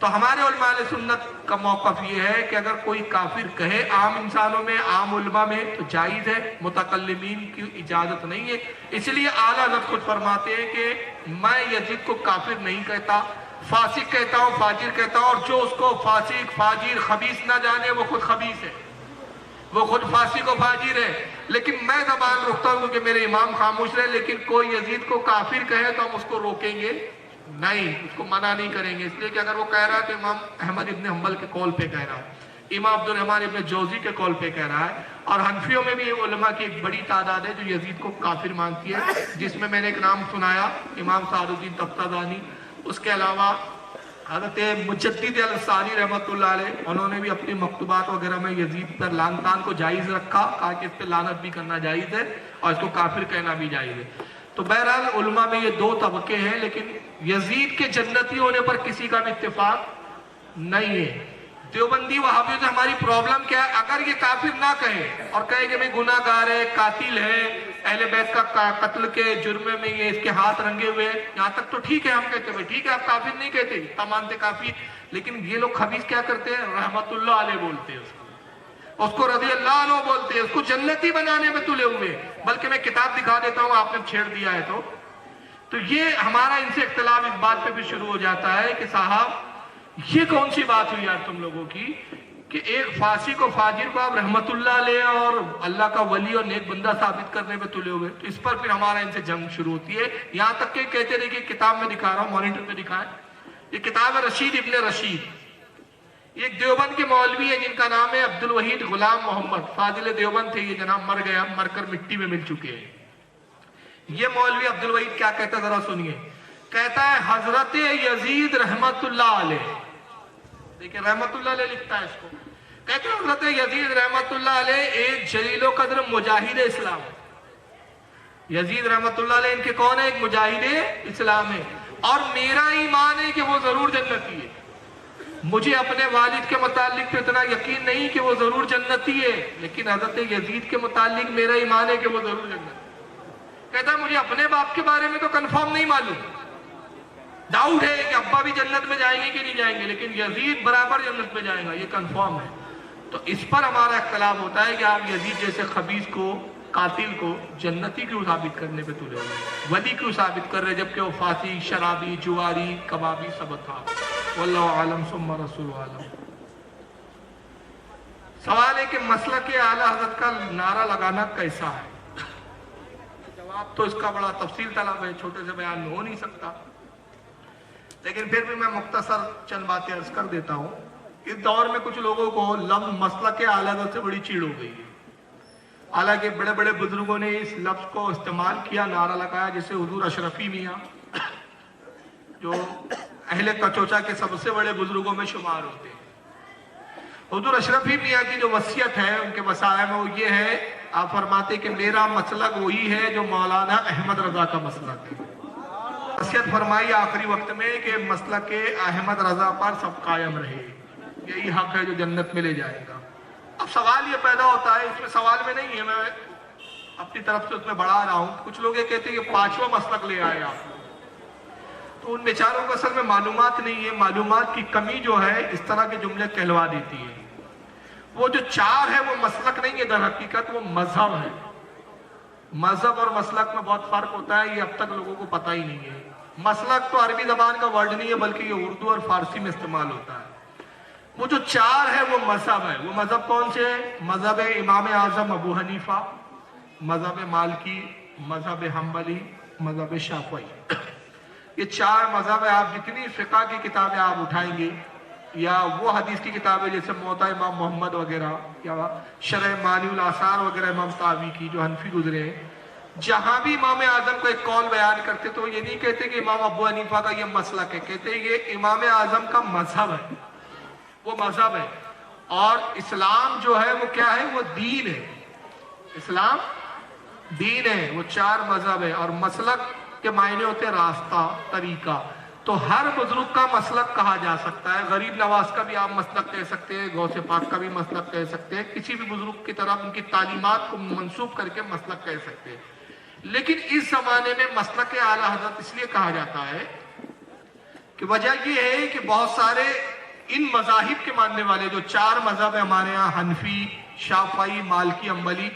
تو ہمارے علماء اہل سنت کا موقف یہ ہے کہ اگر کوئی کافر کہے عام انسانوں میں، عام علماء میں، تو جائز ہے، متکلمین کی اجازت نہیں ہے۔ اس لیے اعلیٰ حضرت خود فرماتے ہیں کہ میں یزید کو کافر نہیں کہتا، فاسق کہتا ہوں، فاجر کہتا ہوں، اور جو اس کو فاسق، فاجر، خبیث نہ جانے وہ خود خبیث ہے، وہ خود فاسق و فاجر ہے۔ لیکن میں زبان رکھتا ہوں کیونکہ میرے امام خاموش رہے، لیکن کوئی یزید کو کافر کہے تو ہم اس کو روکیں گے نہیں، اس کو منع نہیں کریں گے، اس لیے کہ اگر وہ کہہ رہا ہے تو امام احمد ابن حنبل کے قول پہ کہہ رہا ہے، امام عبد الرحمن ابن جوزی کے قول پہ کہہ رہا ہے، اور حنفیوں میں بھی علماء کی ایک بڑی تعداد ہے جو یزید کو کافر مانتی ہے، جس میں نے ایک نام سنایا امام سعد الدین تفتازانی، اس کے علاوہ حضرت مجدد الثانی رحمۃ اللہ علیہ، انہوں نے بھی اپنی مکتوبات وغیرہ میں یزید پر لعن طعن کو جائز رکھا، کہا کہ اس پہ لعنت بھی کرنا جائز ہے اور اس کو کافر کہنا بھی جائز ہے۔ تو بہرحال علماء میں یہ دو طبقے ہیں، لیکن یزید کے جنتی ہونے پر کسی کا بھی اتفاق نہیں ہے۔ دیوبندی وہابیوں سے ہماری پرابلم کیا ہے؟ اگر یہ کافر نہ کہے اور کہے کہ میں گناہ گار ہے، قاتل ہے، اہل بیت کا قتل کے جرم میں یہ اس کے ہاتھ رنگے ہوئے، یہاں تک تو ٹھیک ہے، ہم کہتے ہیں ٹھیک ہے، آپ کافر نہیں کہتے، مانتے کافر، لیکن یہ لوگ خبیث کیا کرتے ہیں؟ رحمت اللہ علیہ بولتے ہیں اس کو رضی اللہ عنہ بولتے ہیں، اس کو جنتی بنانے میں تلے ہوئے، بلکہ میں کتاب دکھا دیتا ہوں، آپ نے چھیڑ دیا ہے تو یہ ہمارا ان سے اختلاف اس بات پہ بھی شروع ہو جاتا ہے کہ صاحب یہ کون سی بات ہوئی یار تم لوگوں کی کہ ایک فاسق و فاجر کو آپ رحمت اللہ علیہ اور اللہ کا ولی اور نیک بندہ ثابت کرنے پہ تلے ہوئے، تو اس پر پھر ہمارا ان سے جنگ شروع ہوتی ہے، یہاں تک کہ کہتے رہے کہ کتاب میں دکھا رہا ہوں، مانیٹر پہ دکھائیں، یہ کتاب ہے رشید ابن رشید، ایک دیوبند کے مولوی ہے جن کا نام ہے عبد الوحید غلام محمد، فاضل دیوبند تھے، یہ جناب مر گیا، مر کر مٹی میں مل چکے ہیں۔ یہ مولوی عبد الوحید کیا کہتا ہے ذرا سنیے، کہتا ہے حضرت یزید رحمت اللہ علیہ، دیکھیں رحمت اللہ علیہ لکھتا ہے اس کو، کہتے ہیں حضرت یزید رحمت اللہ علیہ ایک جلیل و قدر مجاہد اسلام ہے۔ یزید رحمت اللہ علیہ ان کے کون ہے؟ ایک مجاہد اسلام ہے، اور میرا ایمان ہے کہ وہ ضرور جنتی ہے، مجھے اپنے والد کے متعلق تو اتنا یقین نہیں کہ وہ ضرور جنتی ہے، لیکن حضرت یزید کے متعلق میرا ایمان ہے کہ وہ ضرور جنتی ہے۔ کہتا ہے مجھے اپنے باپ کے بارے میں تو کنفرم نہیں معلوم، ڈاؤٹ ہے کہ ابا بھی جنت میں جائیں گے کہ نہیں جائیں گے، لیکن یزید برابر جنت میں جائے گا، یہ کنفرم ہے۔ تو اس پر ہمارا اختلاف ہوتا ہے کہ آپ یزید جیسے خبیث کو، قاتل کو جنتی کیوں ثابت کرنے پہ تلے ہوئے، ولی کیوں ثابت کر رہے جبکہ وہ فاسق، شرابی، جواری، کبابی سب تھا۔ واللہ عالم ثم رسول عالم۔ سوال ہے کہ مسلک اعلیٰ حضرت کا نعرہ لگانا کیسا ہے؟ جواب تو اس کا بڑا تفصیل طلب ہے، چھوٹے سے بیان میں ہو نہیں سکتا، لیکن پھر بھی میں مختصر چند باتیں عرض کر دیتا ہوں۔ اس دور میں کچھ لوگوں کو لفظ مسلک اعلیٰ حضرت سے بڑی چیڑ ہو گئی ہے، حالانکہ بڑے بڑے بزرگوں نے اس لفظ کو استعمال کیا، نعرہ لگایا، جیسے حضور اشرفی میاں جو اہل کچوچا کے سب سے بڑے بزرگوں میں شمار ہوتے ہیں۔ حضور اشرفی میاں کی جو وصیت ہے ان کے وصایا میں وہ یہ ہے، آپ فرماتے کہ میرا مسلک وہی ہے جو مولانا احمد رضا کا مسلک ہے۔ وصیت فرمائی آخری وقت میں کہ مسلک احمد رضا پر سب قائم رہے، یہی حق ہے جو جنت میں لے جائے گا۔ اب سوال یہ پیدا ہوتا ہے، اس میں سوال میں نہیں ہے، میں اپنی طرف سے اس میں بڑھا رہا ہوں، کچھ لوگ یہ کہتے ہیں کہ پانچواں مسلک لے آئے آپ، تو ان بیچاروں کو اصل میں معلومات نہیں ہے، معلومات کی کمی جو ہے اس طرح کے جملے کہلوا دیتی ہے۔ وہ جو چار ہے وہ مسلک نہیں ہے، در حقیقت وہ مذہب ہے۔ مذہب اور مسلک میں بہت فرق ہوتا ہے، یہ اب تک لوگوں کو پتہ ہی نہیں ہے۔ مسلک تو عربی زبان کا ورڈ نہیں ہے بلکہ یہ اردو اور فارسی میں استعمال ہوتا ہے۔ وہ جو چار ہے وہ مذہب ہے۔ وہ مذہب کون سے ہے؟ مذہب امام اعظم ابو حنیفہ، مذہب مالکی، مذہب حنبلی، مذہب شافعی، یہ چار مذہب ہے۔ آپ جتنی فقہ کی کتابیں آپ اٹھائیں گے یا وہ حدیث کی کتابیں جیسے موطا امام محمد وغیرہ یا شرح مانی الآثار وغیرہ امام طاوی کی جو حنفی گزرے ہیں، جہاں بھی امام اعظم کو ایک قول بیان کرتے تو یہ نہیں کہتے کہ امام ابو حنیفہ کا یہ مسلک ہے، کہتے ہیں یہ امام اعظم کا مذہب ہے، وہ مذہب ہے۔ اور اسلام جو ہے وہ کیا ہے؟ وہ دین ہے، اسلام دین ہے، وہ چار مذہب ہے۔ اور مسلک کے معنی ہوتے ہیں راستہ، طریقہ، تو ہر بزرگ کا مسلک کہا جا سکتا ہے۔ غریب نواز کا بھی آپ مسلک کہہ سکتے ہیں، غوث پاک کا بھی مسلک کہہ سکتے ہیں، کسی بھی بزرگ کی طرف ان کی تعلیمات کو منسوب کر کے مسلک کہہ سکتے ہیں۔ لیکن اس زمانے میں مسلک اعلیٰ حضرت اس لیے کہا جاتا ہے کہ وجہ یہ ہے کہ بہت سارے ان مذاہب کے ماننے والے جو 4 مذہب ہیں ہمارے ہاں، حنفی، شافعی، مالکی، حنبلی،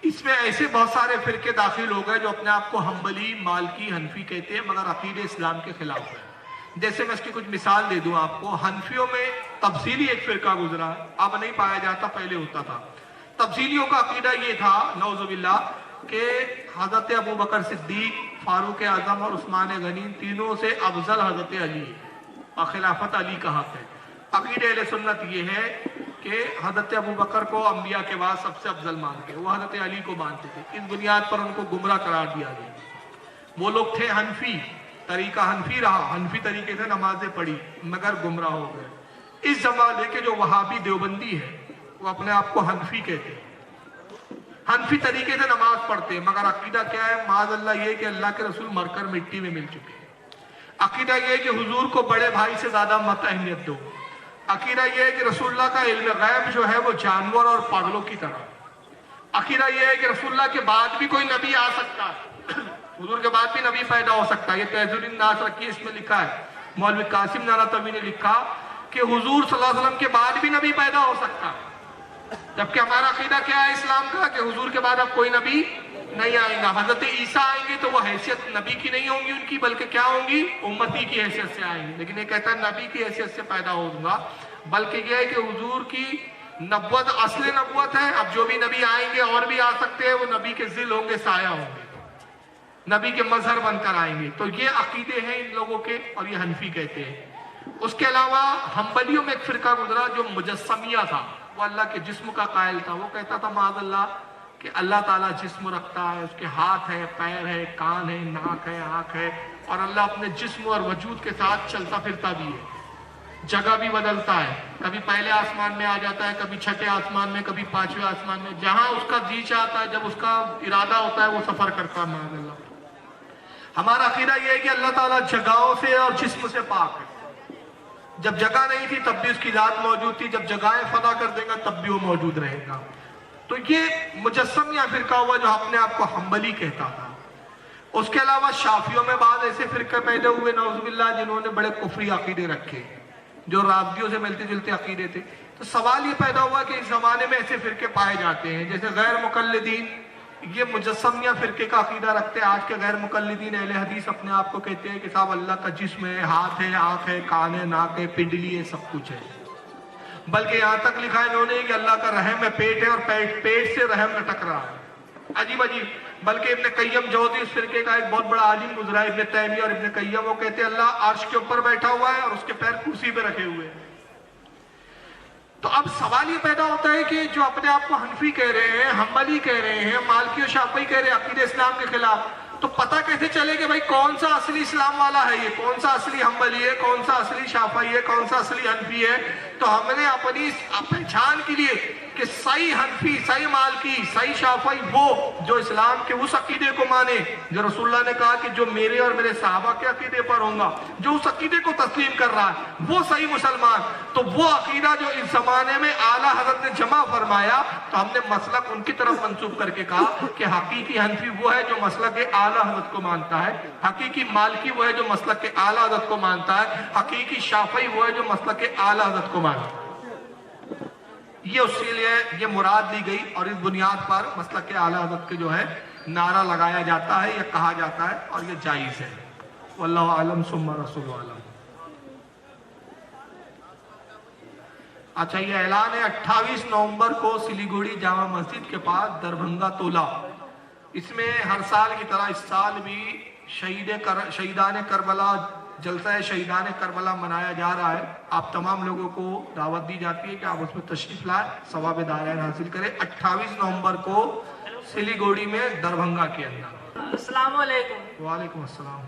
اس میں ایسے بہت سارے فرقے داخل ہو گئے جو اپنے آپ کو حنبلی، مالکی، حنفی کہتے ہیں مگر عقید اسلام کے خلاف ہے۔ جیسے میں اس کی کچھ مثال دے دوں آپ کو، حنفیوں میں تفصیلی ایک فرقہ گزرا، اب نہیں پایا جاتا، پہلے ہوتا تھا۔ تفصیلیوں کا عقیدہ یہ تھا نعوذ باللہ کہ حضرت ابو بکر صدیق، فاروق اعظم اور عثمان غنی تینوں سے افضل حضرت علی ہے اور خلافت علی کا حق ہے۔ عقیدہ اہل سنت یہ ہے کہ حضرت ابو بکر کو انبیاء کے بعد سب سے افضل مانتے ہیں، وہ حضرت علی کو مانتے تھے، اس بنیاد پر ان کو گمراہ قرار دیا گیا۔ وہ لوگ تھے حنفی، طریقہ حنفی رہا، حنفی طریقے سے نمازیں پڑھی مگر گمراہ ہو گئے۔ اس زمانے کے جو وہابی دیوبندی ہے وہ اپنے آپ کو حنفی کہتے ہیں، حنفی طریقے سے نماز پڑھتے ہیں مگر عقیدہ کیا ہے؟ معاذ اللہ یہ کہ اللہ کے رسول مر کر مٹی میں مل چکے ہیں۔ عقیدہ یہ ہے کہ حضور کو بڑے بھائی سے زیادہ مت اہمیت دو۔ عقیدہ یہ ہے کہ رسول اللہ کا علم غیب جو ہے وہ جانور اور پاگلوں کی طرح۔ عقیدہ یہ ہے کہ رسول اللہ کے بعد بھی کوئی نبی آ سکتا ہے، حضور کے بعد بھی نبی پیدا ہو سکتا ہے۔ یہ تہذیب الناس رکھی، اس میں لکھا ہے، مولوی قاسم نانوتوی نے لکھا کہ حضور صلی اللہ علیہ وسلم کے بعد بھی نبی پیدا ہو سکتا ہے۔ جبکہ ہمارا عقیدہ کیا ہے اسلام کا کہ حضور کے بعد اب کوئی نبی نہیں آئے گا۔ حضرت عیسیٰ آئیں گے تو وہ حیثیت نبی کی نہیں ہوں گی ان کی، بلکہ کیا ہوں گی؟ امتی کی حیثیت سے آئیں گے۔ لیکن یہ کہتا ہے نبی کی حیثیت سے پیدا ہوگا، بلکہ یہ ہے کہ حضور کی نبوت اصل نبوت ہے۔ اب جو بھی نبی آئیں گے اور بھی آ سکتے ہیں، وہ نبی کے ظل ہوں گے، سایہ ہوں گے، نبی کے مظہر بن کر آئیں گے۔ تو یہ عقیدے ہیں ان لوگوں کے، اور یہ حنفی کہتے ہیں۔ اس کے علاوہ حنبلیوں میں ایک فرقہ گزرا جو مجسمیہ تھا، وہ اللہ کے جسم کا قائل تھا۔ وہ کہتا تھا معاذ اللہ کہ اللہ تعالیٰ جسم رکھتا ہے، اس کے ہاتھ ہے، پیر ہے، کان ہے، ناک ہے، آنکھ ہے، اور اللہ اپنے جسم اور وجود کے ساتھ چلتا پھرتا بھی ہے، جگہ بھی بدلتا ہے، کبھی پہلے آسمان میں آ جاتا ہے، کبھی چھٹے آسمان میں، کبھی 5ویں آسمان میں، جہاں اس کا جی چاہتا ہے، جب اس کا ارادہ ہوتا ہے وہ سفر کرتا ہے معاذ اللہ۔ ہمارا عقیدہ یہ ہے کہ اللہ تعالیٰ جگہوں سے اور جسم سے پاک ہے۔ جب جگہ نہیں تھی تب بھی اس کی ذات موجود تھی، جب جگہیں فنا کر دے گا تب بھی وہ موجود رہے گا۔ تو یہ مجسمیہ فرقہ ہوا جو اپنے آپ کو حنبلی کہتا تھا۔ اس کے علاوہ شافعیوں میں بعض ایسے فرقے پیدا ہوئے نعوذ باللہ جنہوں نے بڑے کفری عقیدے رکھے، جو رافضیوں سے ملتے جلتے عقیدے تھے۔ تو سوال یہ پیدا ہوا کہ اس زمانے میں ایسے فرقے پائے جاتے ہیں جیسے غیر مقلدین، یہ مجسمیہ فرقے کا عقیدہ رکھتے ہیں۔ آج کے غیر مقلدین اہل حدیث اپنے آپ کو کہتے ہیں کہ صاحب اللہ کا جسم ہے، ہاتھ ہے، آنکھ ہے، کان ہے، ناک ہے، پنڈلی ہے، سب کچھ ہے۔ بلکہ یہاں تک لکھا ہے انہوں نے کہ اللہ کا رحم ہے، پیٹ ہے، اور پیٹ سے رحم لٹک رہا ہے۔ عجیب عجیب۔ بلکہ ابن قیم جوزی اس فرقے کا ایک بہت بڑا عالم گزرا ہے، ابن تیمیہ اور ابن قیم، وہ کہتے ہیں اللہ عرش کے اوپر بیٹھا ہوا ہے اور اس کے پیر کرسی پہ رکھے ہوئے ہیں۔ تو اب سوال یہ پیدا ہوتا ہے کہ جو اپنے آپ کو حنفی کہہ رہے ہیں، حنبلی کہہ رہے ہیں، مالکی و شافعی کہہ رہے ہیں عقیدہ اسلام کے خلاف، تو پتہ کیسے چلے کہ بھائی کون سا اصلی اسلام والا ہے، یہ کون سا اصلی حنبلی ہے، کون سا اصلی شافعی ہے، کون سا اصلی حنفی ہے؟ تو ہم نے اپنی پہچان کے لیے کہ صحیح حنفی، صحیح مالکی، صحیح شافعی وہ جو اسلام کے اس عقیدے کو مانے جو رسول اللہ نے کہا کہ جو میرے اور میرے صحابہ کے عقیدے پر ہوگا، جو اس عقیدے کو تسلیم کر رہا ہے وہ صحیح مسلمان۔ تو وہ عقیدہ جو اس زمانے میں اعلیٰ حضرت نے جمع فرمایا، تو ہم نے مسلک ان کی طرف منسوب کر کے کہا کہ حقیقی حنفی وہ ہے جو مسلک اعلیٰ حضرت کو مانتا ہے، حقیقی مالکی وہ ہے جو مسلک اعلیٰ حضرت کو مانتا ہے، حقیقی شافعی وہ ہے جو مسلک اعلیٰ حضرت کو مانتا ہے۔ یہ اس کے لیے یہ مراد لی گئی، اور اس بنیاد پر مسلک اعلیٰ حضرت کے جو ہے نعرہ لگایا جاتا ہے یا کہا جاتا ہے، اور یہ جائز ہے۔ واللہ اعلم ثم رسول اعلم۔ اچھا، یہ اعلان ہے 28 نومبر کو سلیگوڑی جامع مسجد کے پاس دربھنگا تولا، اس میں ہر سال کی طرح اس سال بھی شہیدان کربلا، جلسہ شہیدان کربلا منایا جا رہا ہے۔ آپ تمام لوگوں کو دعوت دی جاتی ہے کہ آپ اس میں تشریف لائیں، ثواب دارین حاصل کریں۔ 28 نومبر کو سلیگوڑی میں دربھنگا کے اندر۔ السلام علیکم۔ وعلیکم السلام۔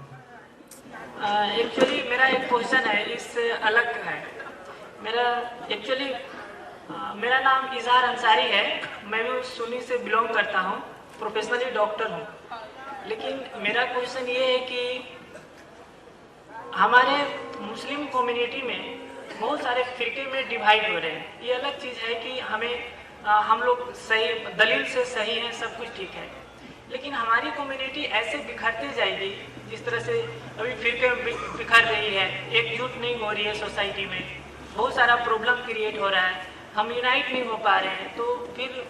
ایکچولی میرا ایک کوشچن ہے، اس سے الگ ہے۔ میرا نام اظہار انصاری ہے، میں بھی سنی سے بلونگ کرتا ہوں، پروفیشنلی ڈاکٹر ہوں۔ لیکن میرا کوشچن یہ ہے کہ ہمارے مسلم کمیونٹی میں بہت سارے فرقے میں ڈیوائڈ ہو رہے ہیں۔ یہ الگ چیز ہے کہ ہم لوگ صحیح دلیل سے صحیح ہیں، سب کچھ ٹھیک ہے، لیکن ہماری کمیونٹی ایسے بکھرتی جائے گی جس طرح سے ابھی فرقے بکھر رہی ہے، ایک جٹ نہیں ہو رہی ہے سوسائٹی میں، بہت سارا پرابلم کریٹ ہو رہا ہے، ہم یونائٹ نہیں ہو پا رہے ہیں، تو پھر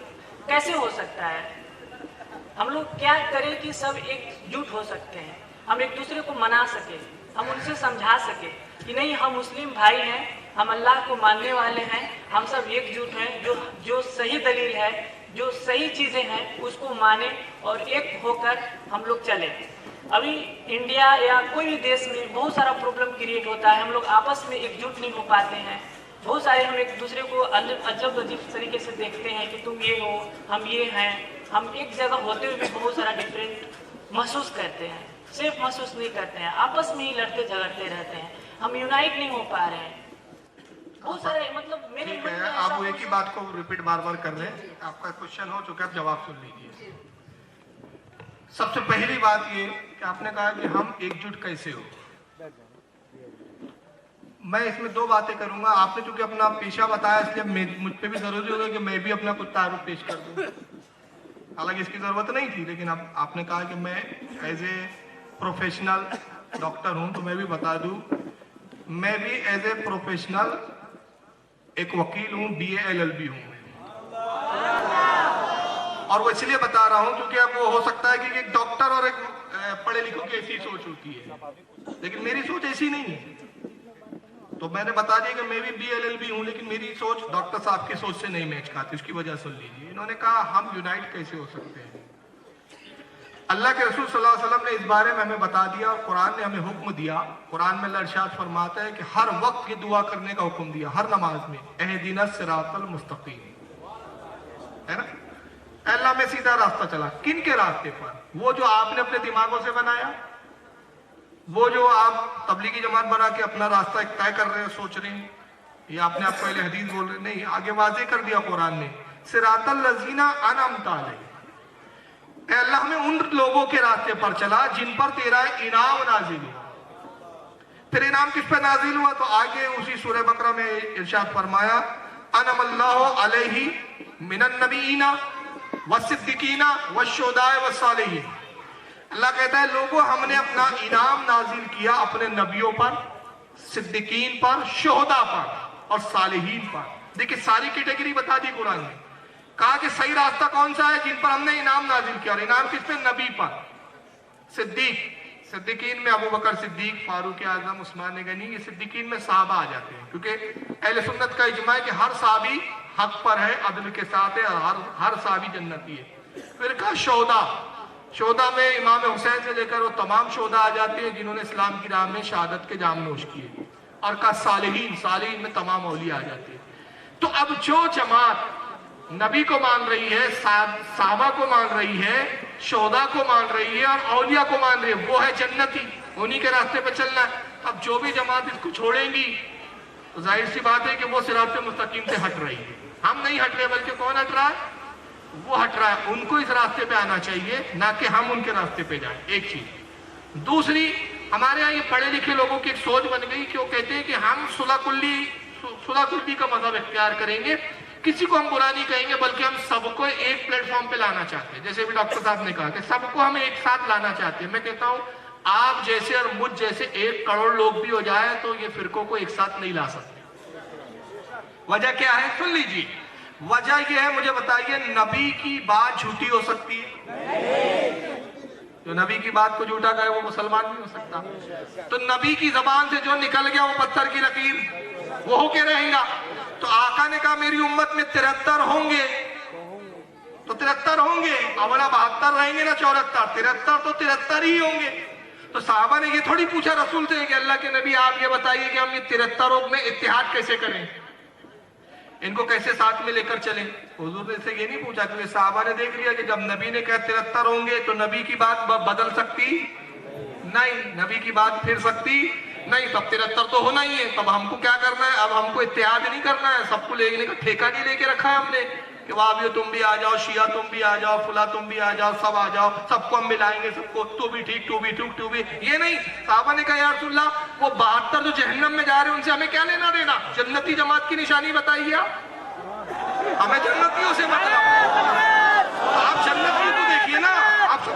کیسے ہو سکتا ہے؟ ہم لوگ کیا کریں کہ سب ایک جٹ ہو سکتے ہیں، ہم ایک دوسرے کو منا سکیں، ہم ان سے سمجھا سکیں کہ نہیں، ہم مسلم بھائی ہیں، ہم اللہ کو ماننے والے ہیں، ہم سب ایک جٹ ہیں، جو صحیح دلیل ہے، جو صحیح چیزیں ہیں اس کو مانیں اور ایک ہو کر ہم لوگ چلیں۔ ابھی انڈیا یا کوئی بھی دیش میں بہت سارا پرابلم کریٹ ہوتا ہے، ہم لوگ آپس میں ایک جٹ نہیں ہو پاتے ہیں، بہت سارے ہم ایک دوسرے کو عجب طریقے سے دیکھتے ہیں کہ تم یہ ہو، ہم یہ ہیں، ہم ایک جگہ ہوتے ہوئے بھی بہت سارا ڈفرینٹ محسوس کرتے ہیں، صرف محسوس نہیں کرتے ہیں، آپس میں ہی لڑتے جھگڑتے رہتے ہیں، ہم یونائٹ نہیں ہو پا رہے ہیں۔ بہت سارے مطلب میرے ٹھیک ہے، آپ وہ ایک ہی بات کو ریپیٹ بار بار کر رہے ہیں، آپ کا کوشچن ہو چکا ہے، آپ جواب سن لیجیے۔ سب سے پہلی بات یہ کہ آپ نے کہا کہ ہم ایک جٹ کیسے ہو، میں اس میں دو باتیں کروں گا۔ آپ نے چونکہ اپنا پیشہ بتایا اس لیے مجھ پہ بھی ضروری ہوگا کہ میں بھی اپنا کچھ تعارف پیش کر دوں، حالانکہ اس کی ضرورت نہیں تھی، لیکن اب آپ نے کہا کہ میں ایز اے پروفیشنل ڈاکٹر ہوں تو میں بھی بتا دوں، میں بھی ایز اے پروفیشنل ایک وکیل ہوں، BA LLB ہوں، اور وہ اس لیے بتا رہا ہوں کیونکہ اب وہ ہو سکتا ہے کہ ایک ڈاکٹر اور ایک پڑھے لکھوں کی ایسی سوچ ہوتی ہے، لیکن میری سوچ ایسی نہیں ہے۔ تو میں نے بتا دیا کہ میں بھی BA LLB ہوں، لیکن میری سوچ ڈاکٹر صاحب کی سوچ سے نہیں میچ کھاتی، اس کی وجہ سن لیجیے۔ انہوں نے کہا ہم یونائٹ کیسے ہو سکتے ہیں؟ اللہ کے رسول صلی اللہ علیہ وسلم نے اس بارے میں ہمیں بتا دیا، اور قرآن نے ہمیں حکم دیا۔ قرآن میں اللہ ارشاد فرماتا ہے کہ ہر وقت یہ دعا کرنے کا حکم دیا، ہر نماز میں، اہدنا الصراط المستقیم، ہے نا؟ اے اللہ میں سیدھا راستہ چلا، کن کے راستے پر؟ وہ جو آپ نے اپنے دماغوں سے بنایا، وہ جو آپ تبلیغی جماعت بنا کے اپنا راستہ ایک طے کر رہے ہیں، سوچ رہے ہیں، یا اپنے آپ کو اہل حدیث بول رہے ہیں؟ نہیں، آگے واضح کر دیا قرآن نے، صراط الذین انعمت علیہم، اے اللہ ہمیں ان لوگوں کے راستے پر چلا جن پر تیرا انعام نازل ہوا۔ پھر انعام کس پہ نازل ہوا؟ تو آگے اسی سورہ بقرہ میں ارشاد فرمایا، انعم اللہ علیہ من النبیین والصدیقین والشہداء والصالحین۔ اللہ کہتا ہے لوگوں ہم نے اپنا انعام نازل کیا اپنے نبیوں پر، صدیقین پر، شہداء پر اور صالحین پر۔ دیکھیں ساری کیٹیگری بتا دی قرآن نے، کہا کہ صحیح راستہ کون سا ہے؟ جن پر ہم نے انعام نازل کیا، اور انعام کس پہ؟ نبی پر، صدیقین میں ابو بکر صدیق، فاروق اعظم، عثمان غنی، یہ صدیقین میں صحابہ آ جاتے ہیں، کیونکہ اہل سنت کا اجماع ہے کہ ہر صحابی حق پر ہے، عدل کے ساتھ ہے، اور ہر صحابی جنتی ہے۔ پھر کہا شہداء میں امام حسین سے لے کر وہ تمام شہداء آ جاتے ہیں جنہوں نے اسلام کی راہ میں شہادت کے جام نوش کیے، اور کہا صالحین میں تمام اولیاء آ جاتے ہیں۔ تو اب جو جماعت نبی کو مان رہی ہے، صحابہ کو مان رہی ہے، شہداء کو مان رہی ہے اور اولیاء کو مان رہی ہے، وہ ہے جنتی، انہی کے راستے پہ چلنا ہے۔ اب جو بھی جماعت اس کو چھوڑیں گی تو ظاہر سی بات ہے کہ وہ صراط مستقیم سے ہٹ رہی ہے۔ ہم نہیں ہٹ رہے، بلکہ کون ہٹ رہا ہے؟ وہ ہٹ رہا ہے۔ ان کو اس راستے پہ آنا چاہیے، نہ کہ ہم ان کے راستے پہ جائیں، ایک چیز۔ دوسری، ہمارے ہاں یہ پڑھے لکھے لوگوں کی ایک سوچ بن گئی کہ وہ کہتے ہیں کہ ہم صلح کلی کا مذہب اختیار کریں گے، کسی کو ہم برا نہیں کہیں گے، بلکہ ہم سب کو ایک پلیٹ فارم پہ لانا چاہتے ہیں۔ جیسے بھی ڈاکٹر صاحب نے کہا کہ سب کو ہم ایک ساتھ لانا چاہتے ہیں۔ میں کہتا ہوں آپ جیسے اور مجھ جیسے 1 کروڑ لوگ بھی ہو جائے تو یہ فرقوں کو ایک ساتھ نہیں لا سکتے۔ وجہ کیا ہے؟ سن لیجیے، وجہ یہ ہے، مجھے بتائیے، نبی کی بات جھوٹی ہو سکتی ہے؟ جو نبی کی بات کو جھوٹا کہے وہ مسلمان نہیں ہو سکتا۔ تو نبی کی زبان سے جو نکل گیا وہ پتھر کی لکیر وہ ہو کے رہیں گا۔ تو آقا نے کہا میری امت میں 73 ہوں گے، تو 73 ہوں گے، اولا 72 رہیں گے نا 74، 73 تو 73 ہی ہوں گے۔ تو صحابہ نے یہ تھوڑی پوچھا رسول سے کہ اللہ کے نبی آپ یہ بتائیے کہ ہم یہ 73 میں اتحاد کیسے کریں، ان کو کیسے ساتھ میں لے کر چلیں؟ حضور نے سے یہ نہیں پوچھا، کیونکہ صحابہ نے دیکھ لیا کہ جب نبی نے کہا 73 ہوں گے تو نبی کی بات بدل سکتی نہیں، نبی کی بات پھر سکتی نہیں، تب 73 تو ہونا ہی ہے۔ تب ہم کو کیا کرنا ہے؟ اب ہم کو اتحاد نہیں کرنا ہے، سب کو لینے کا ٹھیکہ نہیں لے کے رکھا ہے ہم نے کہ وہابیو تم بھی آ جاؤ، شیعہ تم بھی آ جاؤ، فلاں تم بھی آ جاؤ، سب آ جاؤ، سب کو ہم ملائیں گے، سب کو تو بھی ٹھیک، تو بھی ٹھیک، تو بھی، یہ نہیں۔ صحابہ نے کہا یا رسول اللہ وہ 72 جو جہنم میں جا رہے ہیں ان سے ہمیں کیا لینا دینا؟ جنتی جماعت کی نشانی بتائیے آپ، ہمیں جنتیوں سے مطلب۔ آپ جنتی کو دیکھیے نا، آپ سب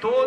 2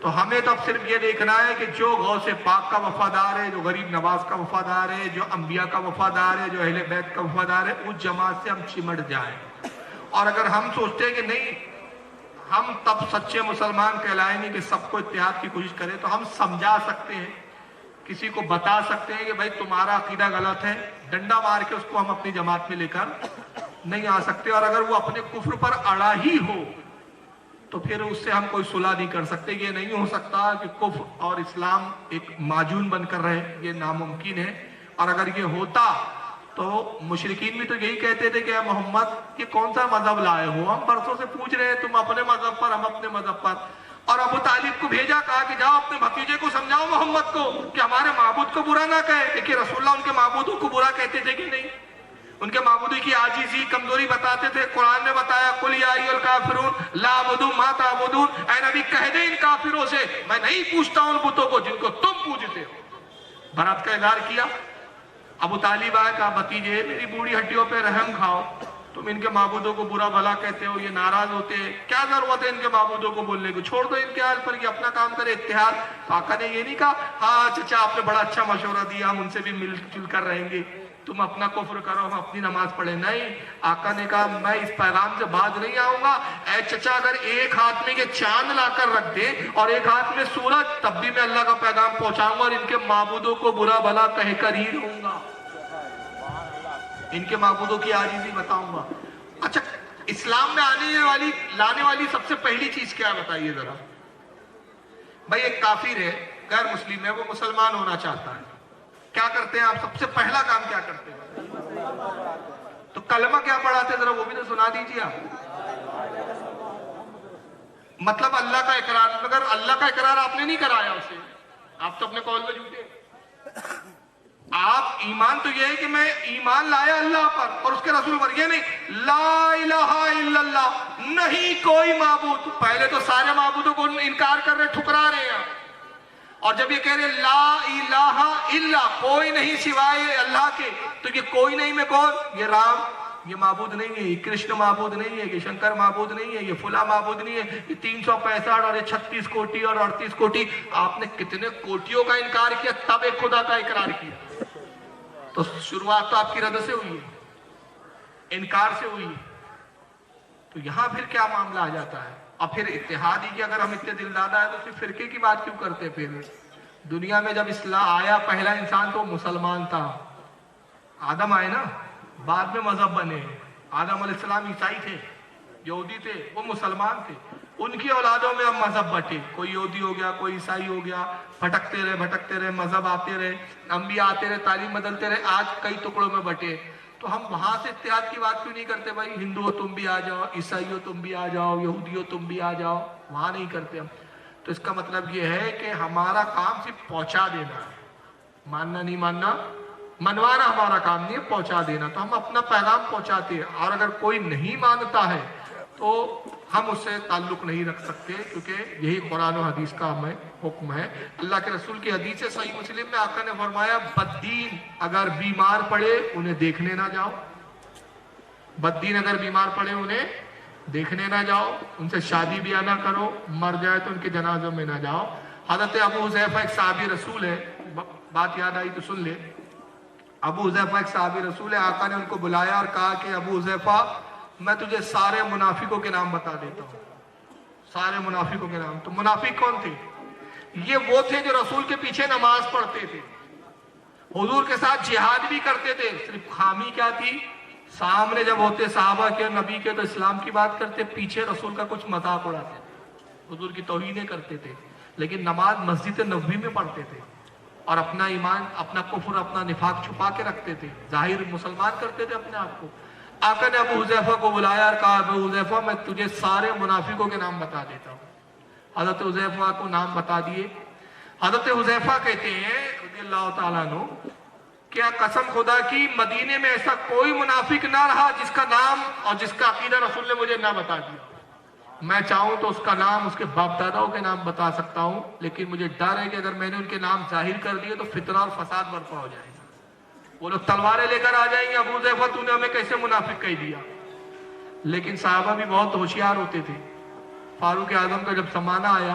تو ہمیں تو اب صرف یہ دیکھنا ہے کہ جو غوث پاک کا وفادار ہے، جو غریب نواز کا وفادار ہے، جو انبیاء کا وفادار ہے، جو اہل بیت کا وفادار ہے، اس جماعت سے ہم چمٹ جائیں. اور اگر ہم سوچتے ہیں کہ نہیں ہم تب سچے مسلمان کہلائیں گے کہ سب کو اتحاد کی کوشش کریں، تو ہم سمجھا سکتے ہیں، کسی کو بتا سکتے ہیں کہ بھائی تمہارا عقیدہ غلط ہے، ڈنڈا مار کے اس کو ہم اپنی جماعت میں لے کر نہیں آ سکتے. اور اگر وہ اپنے کفر پر اڑا ہی ہو تو پھر اس سے ہم کوئی صلح نہیں کر سکتے. یہ نہیں ہو سکتا کہ کفر اور اسلام ایک معجون بن کر رہے، یہ ناممکن ہے. اور اگر یہ ہوتا تو مشرکین بھی تو یہی کہتے تھے کہ اے محمد یہ کون سا مذہب لائے ہو، ہم برسوں سے پوچھ رہے ہیں، تم اپنے مذہب پر، ہم اپنے مذہب پر. اور ابو طالب کو بھیجا، کہا کہ جاؤ اپنے بھتیجے کو سمجھاؤ محمد کو کہ ہمارے معبود کو برا نہ کہے. دیکھیے رسول اللہ ان کے معبودوں کو برا کہتے تھے کہ نہیں؟ ان کے معبودی کی عاجزی، کمزوری بتاتے تھے. قرآن نے بتایا قل یا ایھا الکافرون لا اعبد ما تعبدون، اے نبی کہہ دے ان کافروں سے میں نہیں پوچھتا ان بتوں کو جن کو تم پوجتے ہو. برات کا اظہار کیا. ابو طالب آیا، کہا بھتیجے میری بوڑھی ہڈیوں پہ رحم کھاؤ، تم ان کے معبودوں کو برا بھلا کہتے ہو، یہ ناراض ہوتے ہیں، کیا ضرورت ہے ان کے معبودوں کو بولنے کو، چھوڑ دو ان کے حال پر، یہ اپنا کام کرے. اتحاد. تو آقا نے یہ نہیں کہا ہاں چچا آپ نے بڑا اچھا مشورہ دیا، ہم ان سے بھی مل جل کر رہیں گے، تم اپنا کفر کرو ہم اپنی نماز پڑھیں. نہیں، آقا نے کہا میں اس پیغام سے باز نہیں آؤں گا. اے چچا اگر ایک ہاتھ میں یہ چاند لا کر رکھ دے اور ایک ہاتھ میں سورج، تب بھی میں اللہ کا پیغام پہنچاؤں گا اور ان کے معبودوں کو برا بھلا کہہ کر ہی رہوں گا، ان کے معبودوں کی عاجزی بتاؤں گا. اچھا اسلام میں لانے والی سب سے پہلی چیز کیا بتائیے ذرا. بھائی ایک کافر ہے، غیر مسلم ہے، وہ مسلمان ہونا چاہتا ہے، کیا کرتے ہیں آپ؟ سب سے پہلا کام کیا کرتے ہیں؟ تو کلمہ کیا پڑھاتے ہیں ذرا وہ بھی تو سنا دیجیے آپ. مطلب اللہ کا اقرار. مگر اللہ کا اقرار آپ نے نہیں کرایا اسے، آپ تو اپنے قول میں جھوٹے. آپ ایمان تو یہ ہے کہ میں ایمان لایا اللہ پر اور اس کے رسول پر، یہ نہیں لا الہ الا اللہ، نہیں کوئی معبود. پہلے تو سارے معبودوں کو انکار کر رہے، ٹھکرا رہے ہیں. اور جب یہ کہہ رہے لا الہ الا، کوئی نہیں سوائے اللہ کے، تو یہ کوئی نہیں میں کون؟ یہ رام، یہ معبود نہیں ہے، یہ کرشن معبود نہیں ہے، یہ شنکر معبود نہیں ہے، یہ فلاں معبود نہیں ہے، یہ 365 اور یہ 36 کوٹی اور 38 کوٹی. آپ نے کتنے کوٹیوں کا انکار کیا تب ایک خدا کا اقرار کیا. تو شروعات تو آپ کی رد سے ہوئی ہے، انکار سے ہوئی ہے. تو یہاں پھر کیا معاملہ آ جاتا ہے؟ اور پھر اتحاد ہی کہ اگر ہم اتنے دل دادا ہے تو پھر فرقے کی بات کیوں کرتے؟ پھر دنیا میں جب اسلام آیا پہلا انسان تو مسلمان تھا، آدم آئے نا، بعد میں مذہب بنے. آدم علیہ السلام عیسائی تھے، یہودی تھے، وہ مسلمان تھے. ان کی اولادوں میں اب مذہب بٹے، کوئی یہودی ہو گیا، کوئی عیسائی ہو گیا، بھٹکتے رہے، مذہب آتے رہے، انبیاء آتے رہے، تعلیم بدلتے رہے، آج کئی ٹکڑوں میں بٹے. تو ہم وہاں سے اتحاد کی بات کیوں نہیں کرتے؟ بھائی ہندو ہو تم بھی آ جاؤ، عیسائی ہو تم بھی آ جاؤ، یہودی ہو تم بھی آ جاؤ، وہاں نہیں کرتے ہم. تو اس کا مطلب یہ ہے کہ ہمارا کام صرف پہنچا دینا ہے، ماننا نہیں ماننا، منوانا ہمارا کام نہیں ہے، پہنچا دینا. تو ہم اپنا پیغام پہنچاتے ہیں، اور اگر کوئی نہیں مانتا ہے تو ہم اس سے تعلق نہیں رکھ سکتے، کیونکہ یہی قرآن و حدیث کا ہمیں حکم ہے. اللہ کے رسول کی حدیث ہے صحیح مسلم میں، آقا نے فرمایا بددین اگر بیمار پڑے انہیں دیکھنے نہ جاؤ. بددین اگر بیمار پڑے انہیں دیکھنے نہ جاؤ، ان سے شادی بیاہ نہ کرو، مر جائے تو ان کے جنازوں میں نہ جاؤ. حضرت ابو حذیفہ ایک صحابی رسول ہے، بات یاد آئی تو سن لے. ابو حذیفہ ایک صحابی رسول ہے، آقا نے ان کو بلایا اور کہا کہ ابو حذیفہ میں تجھے سارے منافقوں کے نام بتا دیتا ہوں. سارے منافقوں کے نام. تو منافق کون تھے؟ یہ وہ تھے جو رسول کے پیچھے نماز پڑھتے تھے، حضور کے ساتھ جہاد بھی کرتے تھے. صرف خامی کیا تھی؟ سامنے جب ہوتے صحابہ کے نبی کے تو اسلام کی بات کرتے، پیچھے رسول کا کچھ مذاق اڑاتے، حضور کی توہینیں کرتے تھے. لیکن نماز مسجد نبوی میں پڑھتے تھے اور اپنا ایمان، اپنا کفر، اپنا نفاق چھپا کے رکھتے تھے، ظاہر مسلمان کرتے تھے اپنے آپ کو. آقا نے ابو حذیفہ کو بلایا اور کہا ابو حذیفہ میں تجھے سارے منافقوں کے نام بتا دیتا ہوں. حضرت حذیفہ کو نام بتا دیے. حضرت حذیفہ کہتے ہیں رضی اللہ تعالیٰ عنہ، کیا قسم خدا کی مدینے میں ایسا کوئی منافق نہ رہا جس کا نام اور جس کا عقیدہ رسول نے مجھے نہ بتا دیا. میں چاہوں تو اس کا نام اس کے باپ داداؤں کے نام بتا سکتا ہوں، لیکن مجھے ڈر ہے کہ اگر میں نے ان کے نام ظاہر کر دیے تو فتنہ اور فساد برپا ہو جائے گا. وہ لوگ تلواریں لے کر آ جائیں گے، ابو حذیفہ تو نے ہمیں کیسے منافق کہہ دیا. لیکن صحابہ بھی بہت ہوشیار ہوتے تھے. فاروق اعظم کا جب زمانہ آیا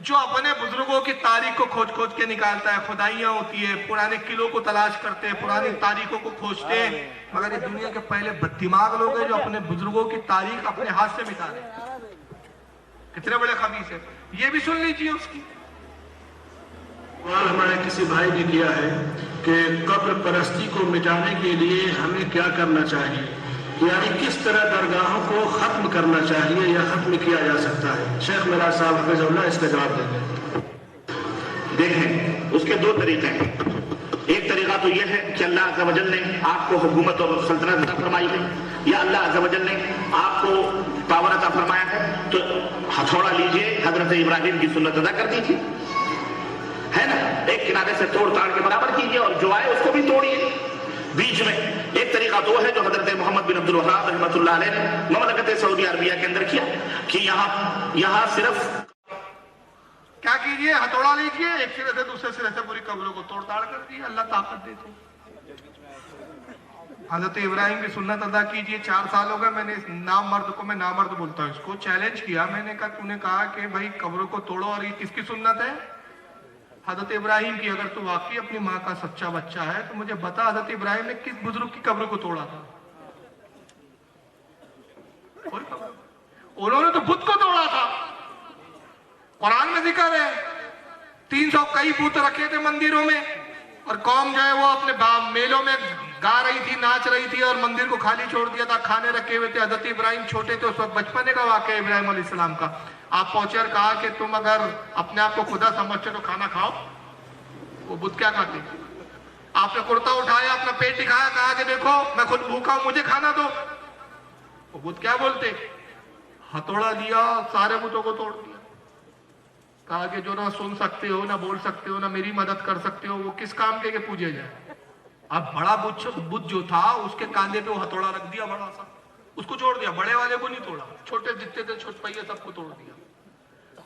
جو اپنے بزرگوں کی تاریخ کو کھوج کھوج کے نکالتا ہے، خدائیاں ہوتی ہے، پرانے قلعوں کو تلاش کرتے ہیں، پرانی تاریخوں کو کھوجتے ہیں، مگر یہ دنیا کے پہلے بددماغ لوگ ہیں جو اپنے بزرگوں کی تاریخ اپنے ہاتھ سے مٹا رہے ہیں. کتنے بڑے خبیث ہیں. یہ بھی سن لیجیے اس کی. سوال ہمارے کسی بھائی نے کیا ہے کہ قبر پرستی کو مٹانے کے لیے ہمیں کیا کرنا چاہیے، یعنی کس طرح درگاہوں کو ختم کرنا چاہیے یا ختم کیا جا سکتا ہے. شیخ میرا صاحب حفظ اللہ اس کا جواب دیں گے. دیکھیں اس کے دو طریقے ہیں. ایک طریقہ تو یہ ہے کہ اللہ عز و جل نے آپ کو حکومت اور سلطنت عطا فرمائی ہے، یا اللہ عز و جل نے آپ کو پاور عطا فرمایا ہے تو ہتھوڑا لیجئے، حضرت ابراہیم کی سنت ادا کر دیجیے، ہے نا، ایک کنارے سے توڑ تاڑ کے برابر کیجیے اور جو آئے اس کو بھی توڑیے بیچ میں. ایک طریقہ تو ہے جو حضرت محمد بن عبد الوہاب رحمۃ اللہ علیہ نے مملکت سعودی عربیہ کے اندر کیا کہ یہاں صرف کیا کیجئے، ہتھوڑا لیجئے، ایک سرے سے دوسرے سرے سے پوری قبروں کو توڑ تاڑ کر دیے. اللہ طاقت دیتے. حضرت ابراہیم کی سنت ادا کیجئے. 4 سال ہو گئے میں نے اس نامرد کو، میں نامرد بولتا ہوں اس کو، چیلنج کیا. میں نے کہا تو نے کہا کہ بھائی قبروں کو توڑو، اور یہ کس کی سنت ہے؟ حضرت ابراہیم کی. اگر تو واقعی اپنی ماں کا سچا بچہ ہے تو مجھے بتا حضرت ابراہیم نے کس بزرگ کی قبر کو توڑا تھا؟ انہوں نے تو بت کو توڑا تھا. قرآن میں ذکر ہے 300 کئی بت رکھے تھے مندروں میں، اور قوم جو ہے وہ اپنے میلوں میں گا رہی تھی، ناچ رہی تھی، اور مندر کو خالی چھوڑ دیا تھا. کھانے رکھے ہوئے تھے. حضرت ابراہیم چھوٹے تھے اس وقت، بچپنے کا واقعہ ابراہیم علیہ السلام کا. آپ پہنچے اور کہا کہ تم اگر اپنے آپ کو خدا سمجھتے تو کھانا کھاؤ. وہ بت کیا کھاتے؟ آپ نے کرتا اٹھایا، اپنا پیٹ دکھایا، کہا کہ دیکھو میں خود بھوکا ہوں، مجھے کھانا دو. وہ بت کیا بولتے؟ ہتھوڑا لیا، سارے بتوں کو توڑ دیا. کہا کہ جو نہ سن سکتے ہو، نہ بول سکتے ہو، نہ میری مدد کر سکتے ہو، وہ کس کام کے پوجے جائے. اب بڑا بت جو تھا اس کے کاندھے پہ وہ ہتھوڑا رکھ دیا بڑا سا، اس کو چھوڑ دیا. بڑے والے کو نہیں توڑا، چھوٹے جتنے تھے چھوٹ پہیے سب کو توڑ دیا.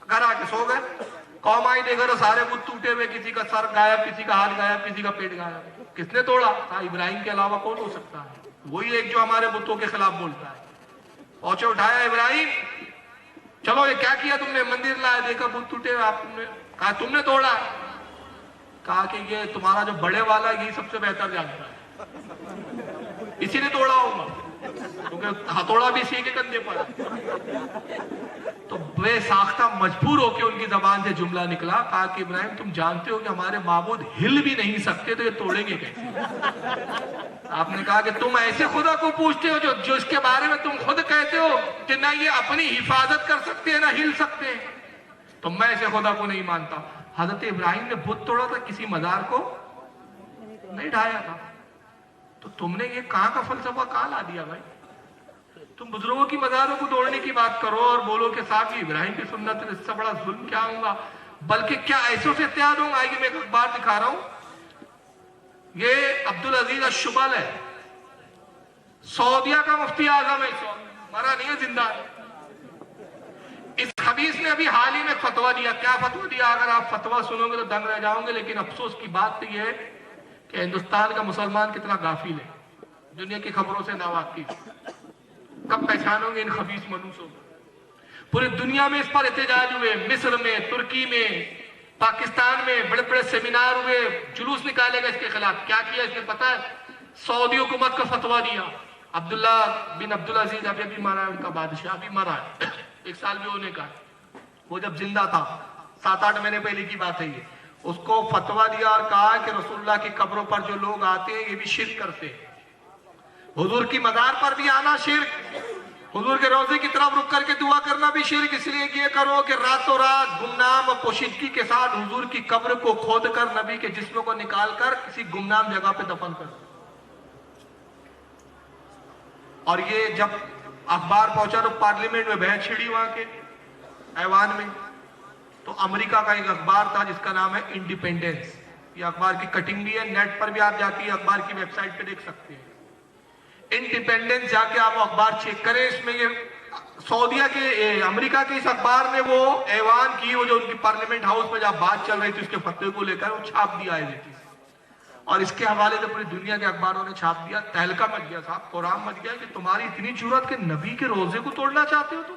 گھر آ کے سو گئے. قوم آئی دیکھا تو سارے بت ٹوٹے ہوئے، کسی کا سر غائب، کسی کا ہاتھ غائب، کسی کا پیٹ غائب. کس نے توڑا؟ کہا ابراہیم کے علاوہ کون ہو سکتا ہے؟ وہی ایک جو ہمارے بتوں کے خلاف بولتا ہے. پہنچے، اٹھایا ابراہیم، چلو یہ کیا کیا تم نے؟ مندر لائے، دیکھا بت ٹوٹے ہوئے. آپ نے کہا تم نے توڑا؟ کہا کہ یہ تمہارا جو بڑے والا یہی سب سے بہتر جانتا ہے، اسی نے توڑا ہوگا، کیونکہ ہتھوڑا بھی اسی کے کندھے پر. تو بے ساختہ مجبور ہو کے ان کی زبان سے جملہ نکلا. کہا کہ ابراہیم تم جانتے ہو کہ ہمارے معبود ہل بھی نہیں سکتے، تو یہ توڑیں گے کیسے؟ آپ نے کہا کہ تم ایسے خدا کو پوچھتے ہو جو اس کے بارے میں تم خود کہتے ہو کہ نہ یہ اپنی حفاظت کر سکتے ہیں نہ ہل سکتے ہیں. تو میں ایسے خدا کو نہیں مانتا. حضرت ابراہیم نے بت توڑا تھا، کسی مزار کو نہیں ڈھایا تھا. تو تم نے یہ کہاں کا فلسفہ کہاں لا دیا بھائی؟ تم بزرگوں کی مزاروں کو توڑنے کی بات کرو اور بولو کہ صاحب یہ ابراہیم کی سنت ہے، اس سے بڑا ظلم کیا ہوگا؟ بلکہ کیا ایسوں سے اتحاد ہوں. آئیے میں ایک اخبار دکھا رہا ہوں. یہ عبدالعزیز الشبل ہے، سعودیہ کا مفتی اعظم ہے. مرا نہیں ہے، زندہ ہے. اس خبیث نے ابھی حال ہی میں فتویٰ دیا. کیا فتویٰ دیا؟ اگر آپ فتویٰ سنو گے تو دنگ رہ جاؤں گے. لیکن افسوس کی بات تو یہ ہے کہ ہندوستان کا مسلمان کتنا غافل ہے، دنیا کی خبروں سے ناواقف. کب پہچانو گے ان خبیث منوسوں کو؟ پوری دنیا میں اس پر احتجاج ہوئے، مصر میں، ترکی میں، پاکستان میں بڑے بڑے سیمینار ہوئے، جلوس نکالے گئے اس کے خلاف. کیا کیا اس نے پتا ہے؟ سعودی حکومت کا فتویٰ دیا. عبداللہ بن عبدالعزیز ابھی مرا ہے، ان کا بادشاہ ابھی مرا ہے، 1 سال بھی ہونے کا. وہ جب زندہ تھا 7-8 مہینے پہلے کی بات ہے یہ. اس کو فتویٰ دیا اور کہا کہ رسول اللہ کی قبروں پر جو لوگ آتے ہیں یہ بھی شرک کرتے ہیں. حضور کی مزار پر بھی آنا شرک، حضور کے روضے کی طرف رک کر کے دعا کرنا بھی شرک. اس لیے یہ کرو کہ راتوں رات گمنام اور پوشیدگی کے ساتھ حضور کی قبر کو کھود کر نبی کے جسم کو نکال کر کسی گمنام جگہ پہ دفن کر. اور یہ جب اخبار پہنچا تو پارلیمنٹ میں بحث چھڑی وہاں کے ایوان میں. تو امریکہ کا ایک اخبار تھا جس کا نام ہے انڈیپینڈنس. یہ اخبار کی کٹنگ بھی ہے، نیٹ پر بھی آپ جا کے اخبار کی ویب سائٹ پہ دیکھ سکتے ہیں. انڈیپینڈنس جا کے آپ اخبار چیک کریں. اس میں یہ سعودیہ کے امریکہ کے اس اخبار نے وہ ایوان کی، وہ جو ان کی پارلیمنٹ ہاؤس میں جب بات چل رہی تھی اس کے فتوے کو لے کر وہ چھاپ دیا ہے. اور اس کے حوالے سے پوری دنیا کے اخباروں نے چھاپ دیا. تہلکہ مچ گیا صاحب، قرآن مچ گیا کہ تمہاری اتنی جرأت کہ نبی کے روزے کو توڑنا چاہتے ہو.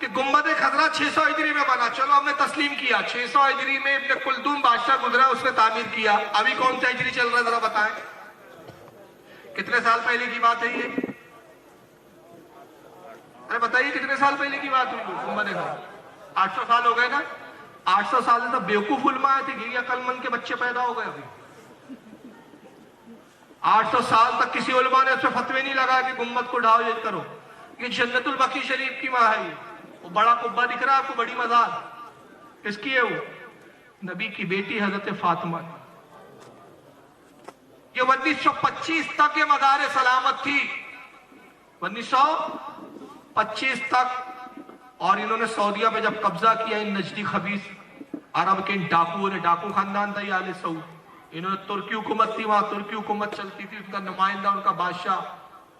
کہ گنبد خضرا 600 ہجری میں بنا، چلو ہم نے تسلیم کیا، 600 ہجری میں ابن کلثوم بادشاہ گزرا، اس نے تعمیر کیا. ابھی کون سا ہجری چل رہا ہے ذرا بتائیں، کتنے سال پہلے کی بات ہے یہ؟ ارے بتائیے کتنے سال پہلے کی بات ہوئی گنبد خضرا؟ 800 سال ہو گئے نا. 800 سال سے بیوقوف علماء تھے کہ عقل مند کے بچے پیدا ہو گئے. ابھی 800 سال تک کسی علماء نے اس میں فتوی نہیں لگا کہ گنبد کو ڈھاؤ یہ کرو. یہ جنت البقیع شریف کی ماں ہے. وہ بڑا قبہ دکھ رہا ہے آپ کو، بڑی مزار کس کی ہے؟ وہ نبی کی بیٹی حضرت فاطمہ. یہ 1925 تک یہ مزار سلامت تھی، 1925 تک. اور انہوں نے سعودیہ پہ جب قبضہ کیا، ان نجدی خبیث عرب کے ان ڈاکوؤں نے، ڈاکو خاندان تھا یہ آل سعود، انہوں نے ترکی حکومت تھی وہاں، ترکی حکومت چلتی تھی، ان کا نمائندہ ان کا بادشاہ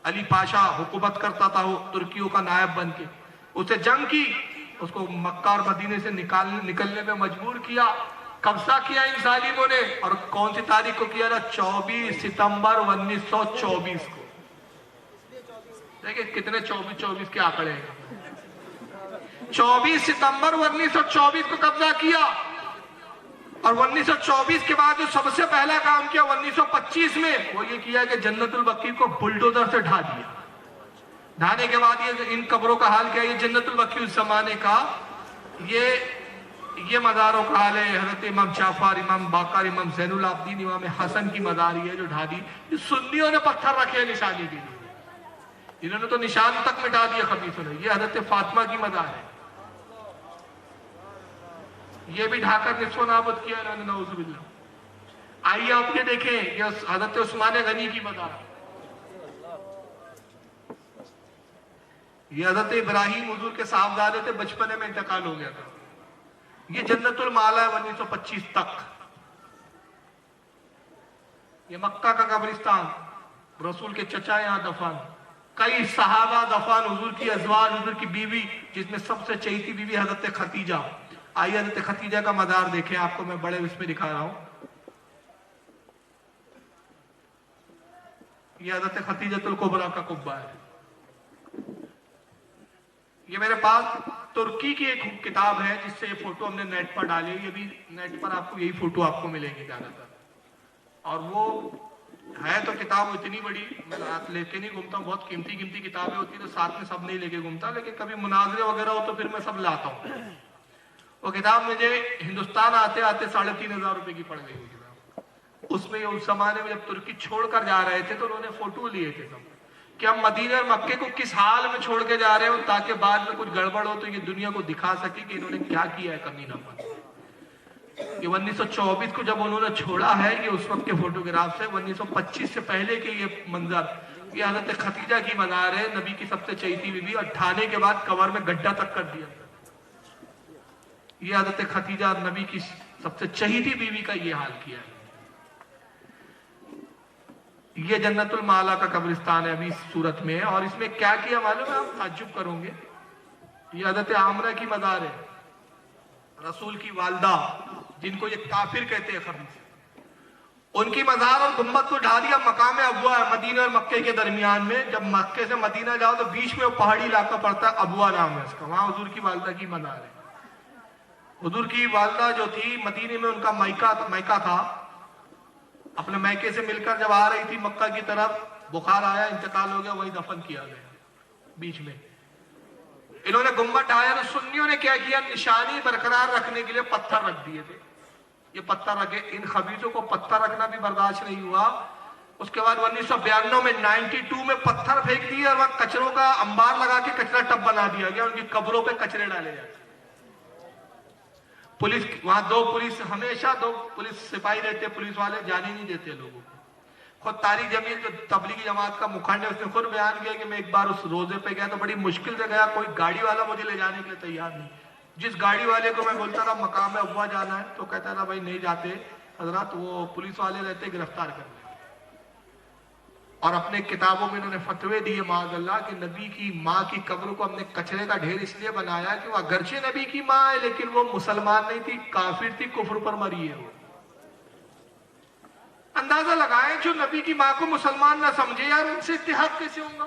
علی پاشا حکومت کرتا تھا، وہ ترکیوں کا نائب بن کے. اسے جنگ کی، اس کو مکہ اور مدینے سے نکلنے میں مجبور کیا، قبضہ کیا ان ظالموں نے. اور کون سی تاریخ کو کیا تھا؟ 24 ستمبر 1924 کو. دیکھیں کتنے 24 کے آنکڑے ہیں. 24 ستمبر 1924 کو قبضہ کیا. اور 1924 کے بعد جو سب سے پہلا کام کیا 1925 میں، وہ یہ کیا کہ جنت البقیع کو بلڈوزر سے ڈھا دیا. ڈھانے کے بعد یہ ان قبروں کا حال کیا؟ یہ جنت البقیع اس زمانے کا یہ مزاروں کا حال ہے. حضرت امام جعفر، امام باقر، امام زین العابدین، امام حسن کی مزاری ہے جو ڈھا دی. سنیوں نے پتھر رکھے نشانی کے لیے، انہوں نے تو نشان تک مٹا دیا خبیثوں نے. یہ حضرت فاطمہ کی مزار ہے، یہ بھی ڈھا کر نصف و نابود کیا انہوں نے، نعوذ باللہ. آئیے آپ یہ دیکھیں، یہ حضرت عثمان غنی کی مزار ہے. یہ حضرت ابراہیم حضور کے صاحبزادے تھے، بچپنے میں انتقال ہو گیا تھا. یہ جنت المعلا ہے 1925 تک. یہ مکہ کا قبرستان، رسول کے چچا یہاں دفن، کئی صحابہ دفن، حضور کی ازواج، حضور کی بیوی، جس میں سب سے چہیتی بیوی حضرت خدیجہ. آئیے حضرت خدیجہ کا مزار دیکھیں، آپ کو میں بڑے اس میں دکھا رہا ہوں. یہ حضرت خدیجہ الکبریٰ کا قبہ ہے. یہ میرے پاس ترکی کی ایک کتاب ہے جس سے یہ فوٹو ہم نے نیٹ پر ڈالی. یہ بھی نیٹ پر آپ کو یہی فوٹو آپ کو ملے گی زیادہ تر. اور وہ ہے تو کتاب اتنی بڑی، میں ہاتھ لے کے نہیں گھومتا ہوں، بہت قیمتی کتابیں ہوتی تو ساتھ میں سب نہیں لے کے گھومتا، لیکن کبھی مناظرے وغیرہ ہو تو پھر میں سب لاتا ہوں. وہ کتاب مجھے ہندوستان آتے آتے 3500 روپے کی پڑ گئی ہوئی کتاب. اس میں اس زمانے میں جب ترکی چھوڑ کر جا رہے تھے تو انہوں نے فوٹو لیے تھے سب کہ ہم مدینہ اور مکے کو کس حال میں چھوڑ کے جا رہے ہوں، تاکہ بعد میں کچھ گڑبڑ ہو تو یہ دنیا کو دکھا سکے کہ انہوں نے کیا کیا ہے کمینہ پن. یہ 1924 کو جب انہوں نے چھوڑا ہے، یہ اس وقت کے فوٹوگراف سے. 1925 سے پہلے کے یہ منظر، یہ حضرت خدیجہ کی مزار ہے، نبی کی سب سے چہیتی بیوی. اور ڈھانے کے بعد کور میں گڈھا تک کر دیا. یہ حضرت خدیجہ نبی کی سب سے چہیتی بیوی کا یہ حال کیا ہے. یہ جنت المعلا کا قبرستان ہے ابھی اس صورت میں. اور اس میں کیا کیا معلوم ہے؟ آپ تعجب کرو گے. یہ حضرت عامرہ کی مزار ہے، رسول کی والدہ، جن کو یہ کافر کہتے ہیں خبیث. ان کی مزار اور گنبد کو ڈھا دیا. مقام ابوا ہے مدینہ اور مکے کے درمیان میں. جب مکے سے مدینہ جاؤ تو بیچ میں وہ پہاڑی علاقہ پڑتا ہے، ابوا نام ہے اس کا. وہاں حضور کی والدہ کی مزار ہے. حضور کی والدہ جو تھی مدینے میں ان کا مائکہ تھا. اپنے مائکے سے مل کر جب آ رہی تھی مکہ کی طرف، بخار آیا، انتقال ہو گیا، وہی دفن کیا گیا بیچ میں. انہوں نے گنبد ڈھایا تو سنیوں نے کیا کیا؟ نشانی برقرار رکھنے کے لیے پتھر رکھ دیے تھے. یہ پتھر رکھے. ان خبیثوں کو پتھر رکھنا بھی برداشت نہیں ہوا. اس کے بعد 1992 میں 92 میں پتھر پھینک دیے اور وہاں کچروں کا انبار لگا کے کچرا ٹب بنا دیا گیا. ان کی قبروں پہ کچرے ڈالے جاتے. پولیس وہاں ہمیشہ دو پولیس سپاہی رہتے، پولیس والے جانے نہیں دیتے لوگوں کو. خود طارق جمیل جو تبلیغی جماعت کا مکھنڈ ہے، اس نے خود بیان کیا کہ میں ایک بار اس روزے پہ گیا تو بڑی مشکل سے گیا، کوئی گاڑی والا مجھے لے جانے کے لیے تیار نہیں. جس گاڑی والے کو میں بولتا تھا مقام ابوا جانا ہے تو کہتا تھا بھائی نہیں جاتے حضرات، وہ پولیس والے رہتے گرفتار کر لیں. اور اپنے کتابوں میں انہوں نے فتوے دیے معاذ اللہ کہ نبی کی ماں کی قبر کو ہم نے کچرے کا ڈھیر اس لیے بنایا کہ وہ اگرچہ نبی کی ماں ہے لیکن وہ مسلمان نہیں تھی، کافر تھی، کفر پر مری ہے. وہ اندازہ لگائیں جو نبی کی ماں کو مسلمان نہ سمجھے، یار ان سے اتحاد کیسے ہوگا؟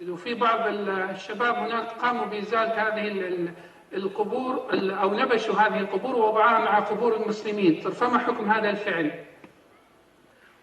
وفي بعض الشباب هناك قاموا بإزالة هذه القبور أو نبشوا هذه القبور ووضعوها مع قبور المسلمين، فما حكم هذا الفعل؟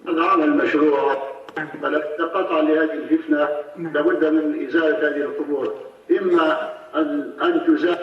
هذا المشروع بل تقطع لهذه الفتنة لابد من إزالة هذه القبور، إما أن تزال.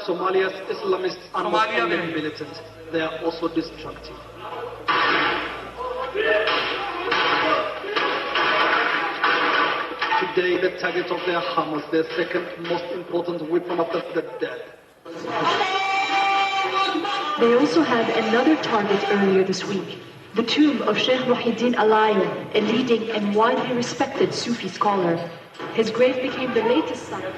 Somalia's Islamists are not only militant, they are also destructive. favorite target of their Hamas, their second most important weapon after the dead. They also had another target earlier this week, the tomb of Sheikh Muhyiddin Alayan, a leading and widely respected Sufi scholar. His grave became the latest sign.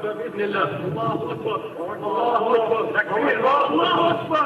بإذن الله. الله أكبر. الله أكبر. تكبير. الله أكبر.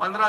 15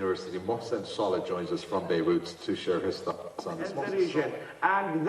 University, Mohsen Saleh joins us from Beirut to share his thoughts on this. And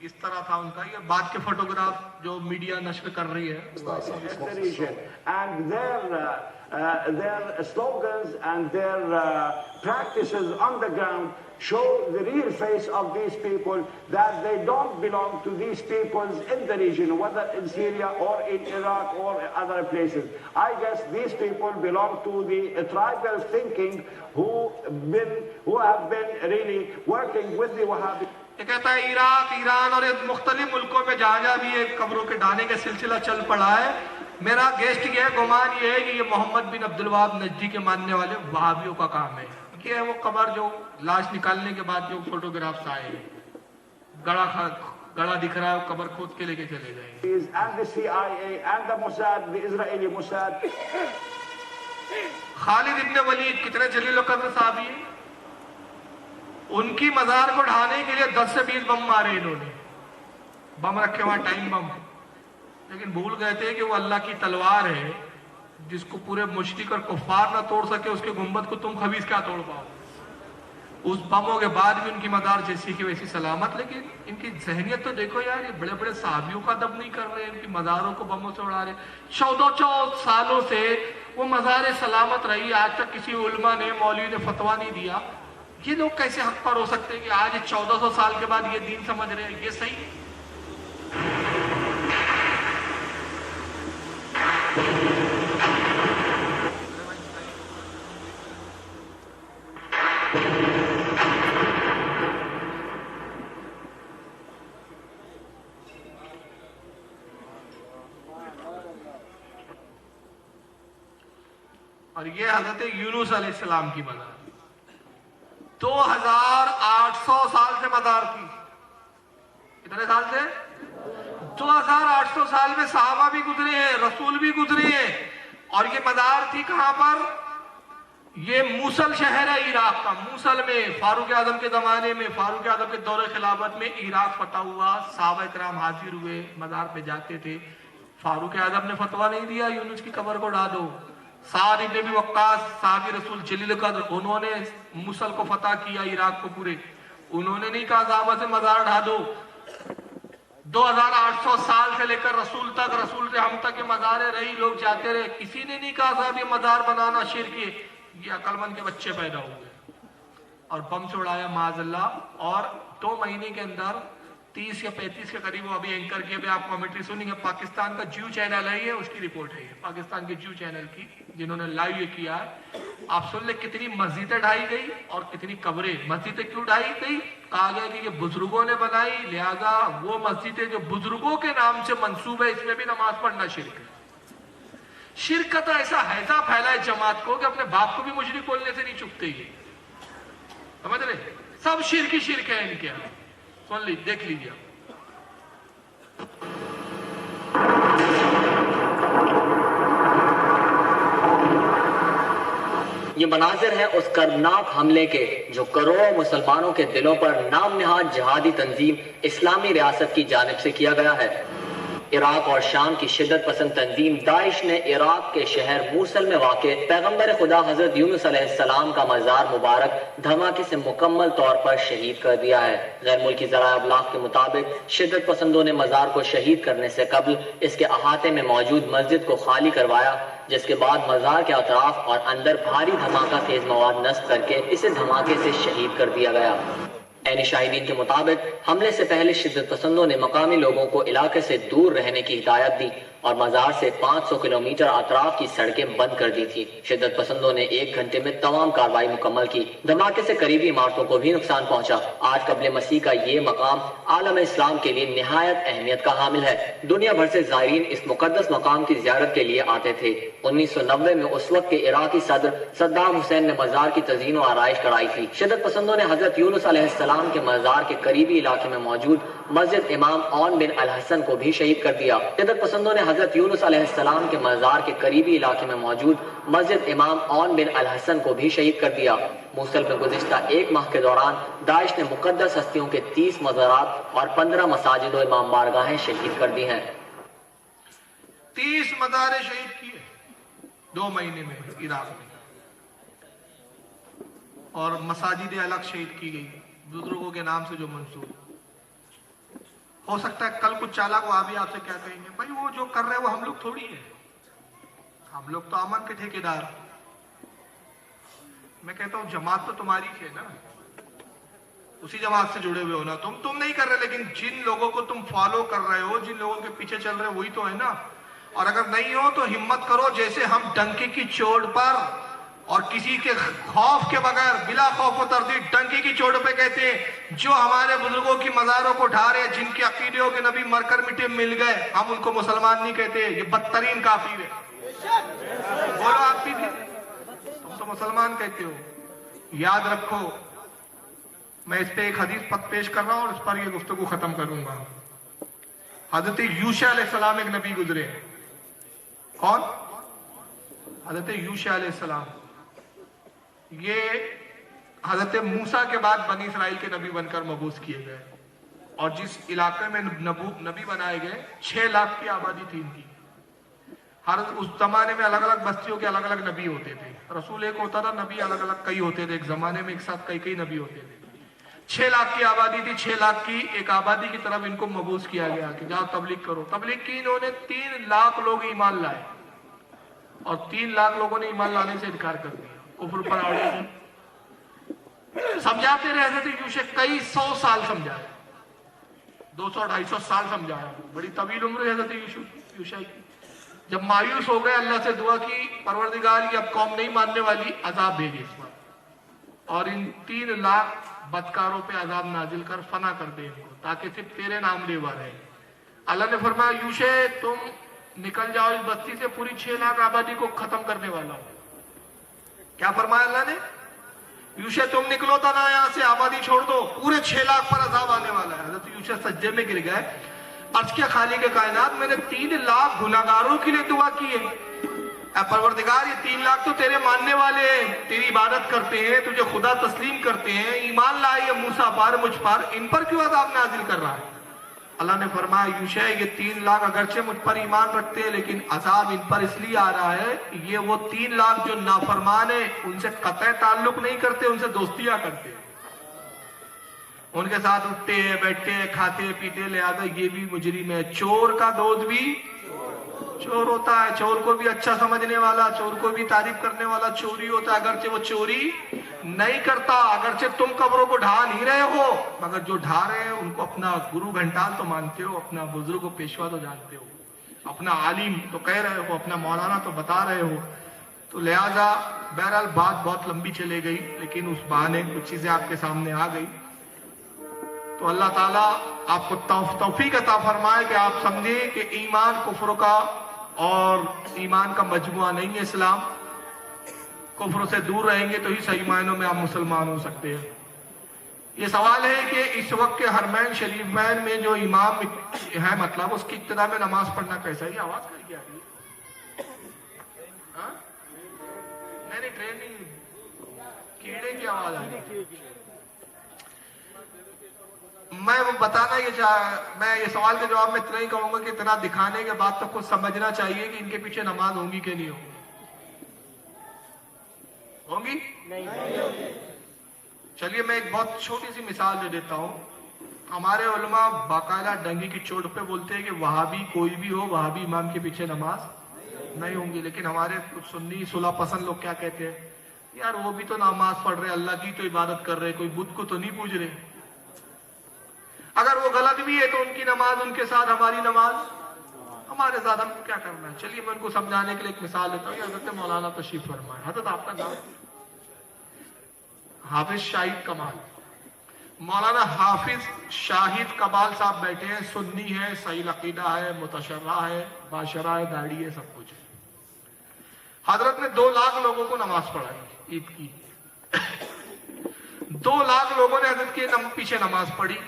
اس طرح تھا ان کا. یہ بعد کے فوٹوگراف جو میڈیا نشر کر رہی ہے. And their slogans and their practices on the ground show the real face of these people, that they don't belong to these peoples in the region, whether in Syria or in Iraq or other places. I guess these people belong to the tribal thinking who have been really working with the Wahhabi. یہ کہتا ہے عراق، ایران اور مختلف ملکوں میں جہاں جہاں بھی یہ قبروں کے ڈھانے کا سلسلہ چل پڑا ہے، میرا گیسٹ یہ گمان یہ ہے کہ یہ محمد بن عبد الوہاب نجدی کے ماننے والے وہابیوں کا کام ہے. یہ ہے وہ قبر جو لاش نکالنے کے بعد جو فوٹوگرافس آئے ہیں، گڑا دکھ رہا ہے، قبر کھود کے لے کے چلے گئے. And the CIA and the Mossad, the Israeli Mossad. خالد ابن ولید کتنے جلیل القدر صحابی ہیں، ان کی مزار کو ڈھانے کے لیے 10 سے 20 بم مارے انہوں نے. بم رکھے وہاں ٹائم بم، لیکن بھول گئے تھے کہ وہ اللہ کی تلوار ہے جس کو پورے مشرک اور کفار نہ توڑ سکے، اس کے گنبد کو تم خبیث کیا توڑ پاؤ. اس بموں کے بعد بھی ان کی مزار جیسی کی ویسی سلامت. لیکن ان کی ذہنیت تو دیکھو یار، یہ بڑے بڑے صحابیوں کا دب نہیں کر رہے، ان کی مزاروں کو بموں سے اڑا رہے. 14 سالوں سے وہ مزار سلامت رہی، آج تک کسی علماء نے، مولوی نے فتویٰ نہیں دیا. یہ لوگ کیسے حق پر ہو سکتے ہیں کہ آج 1400 سال کے بعد یہ دین سمجھ رہے ہیں؟ یہ صحیح. اور یہ حضرت یونس علیہ السلام کی مزار 2800 سال سے مزار تھی. کتنے سال سے؟ 2800 سال میں صحابہ بھی گزرے ہیں، رسول بھی گزرے ہیں. اور یہ مزار تھی کہاں پر؟ یہ موصل شہر ہے عراق کا. موصل میں فاروق اعظم کے زمانے میں، فاروق اعظم کے دور خلافت میں عراق فتح ہوا. صحابہ کرام حاضر ہوئے، مزار پہ جاتے تھے. فاروق اعظم نے فتویٰ نہیں دیا یونس کی قبر کو ڈھا دو. سعد ابن ابی وقاص صحابی رسول جلیل القدر، انہوں نے موصل کو فتح کیا، عراق کو پورے. انہوں نے نہیں کہا صحابہ سے مزار ڈھا دو. 2800 سال سے لے کر رسول تک، رسول سے ہم تک یہ مزاریں رہی، لوگ جاتے رہے. کسی نے نہیں کہا صاحب یہ مزار بنانا شرک ہے. یہ عقل مند کے بچے پیدا ہوئے اور بم سے اڑایا معاذ اللہ. اور 2 مہینے کے اندر 30 یا 35 کے قریب وہ ابھی اینکر کیے ہوئے آپ کامنٹری سنیں گے. پاکستان کا جیو چینل ہے، یہ اس کی رپورٹ ہے، یہ پاکستان کے جیو چینل کی جنہوں نے لائیو یہ کیا ہے. آپ سن لیں کتنی مسجدیں ڈھائی گئی اور کتنی قبریں. مسجدیں کیوں ڈھائی گئی؟ کہا گیا کہ یہ بزرگوں نے بنائی، لہذا وہ مسجدیں جو بزرگوں کے نام سے منسوب ہے اس میں بھی نماز پڑھنا شرک ہے. شرک کا تو ایسا حیضہ پھیلا ہے جماعت کو کہ اپنے باپ کو بھی مشرک بولنے سے نہیں چکتے. یہ سمجھ رہے؟ سب شرک ہی شرک ہے ان کے یہاں. سن لی، دیکھ لیجیے. یہ مناظر ہیں اس کربناک حملے کے جو کروڑوں مسلمانوں کے دلوں پر نام نہاد جہادی تنظیم اسلامی ریاست کی جانب سے کیا گیا ہے. عراق اور شام کی شدت پسند تنظیم داعش نے عراق کے شہر موصل میں واقع پیغمبر خدا حضرت یونس علیہ السلام کا مزار مبارک دھماکے سے مکمل طور پر شہید کر دیا ہے. غیر ملکی ذرائع ابلاغ کے مطابق شدت پسندوں نے مزار کو شہید کرنے سے قبل اس کے احاطے میں موجود مسجد کو خالی کروایا، جس کے بعد مزار کے اطراف اور اندر بھاری دھماکہ خیز مواد نصب کر کے اسے دھماکے سے شہید کر دیا گیا. عینی شاہدین کے مطابق حملے سے پہلے شدت پسندوں نے مقامی لوگوں کو علاقے سے دور رہنے کی ہدایت دی اور مزار سے 500 کلومیٹر اطراف کی سڑکیں بند کر دی تھی. شدت پسندوں نے 1 گھنٹے میں تمام کارروائی مکمل کی. دھماکے سے قریبی عمارتوں کو بھی نقصان پہنچا. آج قبل مسیح کا یہ مقام عالم اسلام کے لیے نہایت اہمیت کا حامل ہے. دنیا بھر سے زائرین اس مقدس مقام کی زیارت کے لیے آتے تھے. 1990 میں اس وقت کے عراقی صدر صدام حسین نے مزار کی تزئین و آرائش کرائی تھی. شدت پسندوں نے حضرت یونس علیہ السلام کے مزار کے قریبی علاقے میں موجود مسجد امام اون بن الحسن کو بھی شہید کر دیا. شدت پسندوں نے حضرت یونس علیہ السلام کے مزار کے قریبی علاقے میں موجود مسجد امام اون بن الحسن کو بھی شہید کر دیا. موصل میں گزشتہ 1 ماہ کے دوران داعش نے مقدس ہستیوں کے 30 مزارات اور 15 مساجد و امام بارگاہیں شہید کر دی ہیں. 30 مزاریں شہید کیے 2 مہینے میں عراق میں، اور مساجد الگ شہید کی گئی بزرگوں کے نام سے جو منسوب. ہو سکتا ہے کل کچھ چالاک وہ بھی آپ سے کیا کہیں گے، بھائی وہ جو کر رہے ہیں وہ ہم لوگ تھوڑی ہیں، ہم لوگ تو امن کے ٹھیکیدار۔ میں کہتا ہوں جماعت تو تمہاری ہے نا، اسی جماعت سے جڑے ہوئے ہو نا، تم نہیں کر رہے، لیکن جن لوگوں کو تم فالو کر رہے ہو، جن لوگوں کے پیچھے چل رہے ہو، وہی تو ہے نا۔ اور اگر نہیں ہو تو ہمت کرو، جیسے ہم ڈنکی کی چوٹ پر اور کسی کے خوف کے بغیر بلا خوف و تردید ڈنکی کی چوٹ پہ کہتے ہیں جو ہمارے بزرگوں کی مزاروں کو ڈھا رہے ہیں، جن کے عقیدوں کے نبی مر کر مٹے مل گئے، ہم ان کو مسلمان نہیں کہتے، یہ بدترین کافر ہے۔ بولو آپ بھی تم تو مسلمان کہتے ہو۔ یاد رکھو، میں اس پہ ایک حدیث پیش کر رہا ہوں اور اس پر یہ گفتگو ختم کروں گا۔ حضرت یوشع علیہ السلام ایک نبی گزرے، کون؟ حضرت یوشع علیہ السلام۔ یہ حضرت موسیٰ کے بعد بنی اسرائیل کے نبی بن کر مبعوث کیے گئے، اور جس علاقے میں نبی بنائے گئے 6 لاکھ کی آبادی تھی ان کی۔ ہر اس زمانے میں الگ الگ بستیوں کے الگ الگ نبی ہوتے تھے، رسول ایک ہوتا تھا، نبی الگ الگ کئی ہوتے تھے، ایک زمانے میں ایک ساتھ کئی نبی ہوتے تھے۔ 6 لاکھ کی آبادی تھی، 6 لاکھ کی ایک آبادی کی طرف ان کو مبعوث کیا گیا کہ جاؤ تبلیغ کرو۔ تبلیغ کی انہوں نے، 3 لاکھ لوگ ایمان لائے، اور 3 لاکھ لوگوں نے ایمان لانے سے انکار کر دیا، کفر پر آڑے تھے۔ سمجھاتے رہے حضرت یوشع، کئی 100 سال سمجھایا، 200-250 سال سمجھایا، بڑی طویل عمر ہے حضرت یوشع کی۔ جب مایوس ہو گئے، اللہ سے دعا کی، پروردگار کی اب قوم نہیں ماننے والی، عذاب بھیجے اس پر، اور ان 3 لاکھ بدکاروں پہ عذاب نازل کر فنا کر دے ان کو، تاکہ صرف تیرے نام لیوا رہے۔ اللہ نے فرمایا یوشع تم نکل جاؤ اس بستی سے، پوری 6 لاکھ آبادی کو ختم کرنے والا ہوں۔ کیا فرمایا اللہ نے؟ یوشع تم نکلو تو نہ یہاں سے، آبادی چھوڑ دو، پورے 6 لاکھ پر عذاب آنے والا ہے۔ حضرت یوشع سجدے میں گر گئے، عرض کیا خالق کائنات، میں نے 3 لاکھ گناہگاروں کے لیے دعا کی ہے، اے پروردگار یہ 3 لاکھ تو تیرے ماننے والے ہیں، تیری عبادت کرتے ہیں، تجھے خدا تسلیم کرتے ہیں، ایمان لائے یہ موسیٰ پر مجھ پر، ان پر کیوں عذاب نازل کر رہا ہے؟ اللہ نے فرمایا یوشع یہ 3 لاکھ اگرچہ مجھ پر ایمان رکھتے ہیں، لیکن عذاب ان پر اس لیے آ رہا ہے، یہ وہ 3 لاکھ جو نافرمان ہیں، ان سے قطع تعلق نہیں کرتے، ان سے دوستیاں کرتے ہیں، ان کے ساتھ اٹھتے ہیں، بیٹھتے ہیں، کھاتے پیتے، لہذا یہ بھی مجرم ہے۔ چور کا دوست بھی چور ہوتا ہے، چور کو بھی اچھا سمجھنے والا، چور کو بھی تعریف کرنے والا چوری ہوتا ہے، اگرچہ وہ چوری نہیں کرتا، اگرچہ تم قبروں کو ڈھا نہیں رہے ہو، مگر جو ڈھا رہے ہیں ان کو اپنا گرو گھنٹال تو مانتے ہو، اپنا بزرگ و پیشوا تو جانتے ہو، اپنا عالم تو کہہ رہے ہو، اپنا مولانا تو بتا رہے ہو۔ تو لہذا بہرحال بات بہت لمبی چلے گئی، لیکن اس بہانے کچھ چیزیں آپ کے سامنے آ گئی، تو اللہ تعالیٰ آپ کو توفیق عطا فرمائے کہ آپ سمجھیں کہ ایمان کفر کا اور ایمان کا مجموعہ نہیں ہے اسلام، کفر سے دور رہیں گے تو ہی صحیح معنوں میں آپ مسلمان ہو سکتے ہیں۔ یہ سوال ہے کہ اس وقت کے حرمین شریفین میں جو امام ہے، مطلب اس کی ابتدا میں نماز پڑھنا کیسا ہے؟ یہ آواز کر کے آ رہی ہے؟ نہیں ٹرین نہیں، کیڑے کی آواز آ رہی ہے۔ میں وہ بتانا میں یہ سوال کے جواب میں اتنا ہی کہوں گا کہ اتنا دکھانے کے بعد تو کچھ سمجھنا چاہیے کہ ان کے پیچھے نماز ہوگی کہ نہیں ہوگی؟ چلیے میں ایک بہت چھوٹی سی مثال دے دیتا ہوں۔ ہمارے علماء باقاعدہ ڈنگی کی چوٹ پہ بولتے ہیں کہ وہابی کوئی بھی ہو، وہابی امام کے پیچھے نماز نہیں ہوں گی، لیکن ہمارے کچھ سنی صلح پسند لوگ کیا کہتے ہیں، یار وہ بھی تو نماز پڑھ رہے، اللہ کی تو عبادت کر رہے، کوئی بدھ کو تو نہیں پوج رہے۔ اگر وہ غلط بھی ہے تو ان کی نماز ان کے ساتھ، ہماری نماز ہمارے ساتھ، ہم کو کیا کرنا ہے؟ چلیے میں ان کو سمجھانے کے لیے ایک مثال دیتا ہوں۔ حضرت مولانا تشریف فرمائے، حضرت آپ کا نام حافظ شاہد کمال، مولانا حافظ شاہد کمال صاحب بیٹھے ہیں، سنی ہے، صحیح عقیدہ ہے، متشرع ہے، باشرع ہے، داڑھی ہے، سب کچھ ہے۔ حضرت نے 2 لاکھ لوگوں کو نماز پڑھائی عید کی، 2 لاکھ لوگوں نے حضرت کے پیچھے نماز پڑھی۔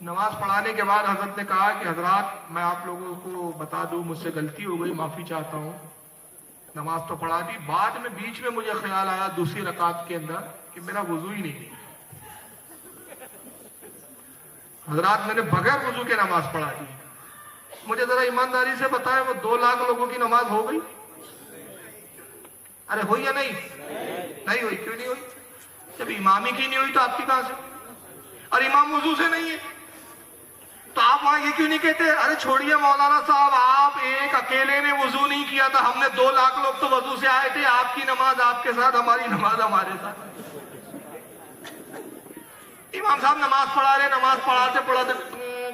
نماز پڑھانے کے بعد حضرت نے کہا کہ حضرات میں آپ لوگوں کو بتا دوں، مجھ سے غلطی ہو گئی، معافی چاہتا ہوں، نماز تو پڑھا دی، بعد میں بیچ میں مجھے خیال آیا دوسری رکعت کے اندر کہ میرا وضو ہی نہیں ہے، حضرات میں نے بغیر وضو کے نماز پڑھا دی۔ مجھے ذرا ایمانداری سے بتائیں وہ 2 لاکھ لوگوں کی نماز ہو گئی؟ ارے ہوئی یا نہیں؟ نہیں ہوئی۔ کیوں نہیں ہوئی؟ جب امامی کی نہیں ہوئی تو آپ کی کہاں سے؟ اور امام وضو سے نہیں ہے، وہاں یہ کیوں نہیں کہتے ارے چھوڑیے مولانا صاحب آپ ایک اکیلے نے وضو نہیں کیا تھا, ہم نے 2 لاکھ لوگ تو وضو سے آئے تھے, آپ کی نماز آپ کے ساتھ, ہماری نماز ہمارے ساتھ. امام صاحب نماز پڑھا رہے, نماز پڑھاتے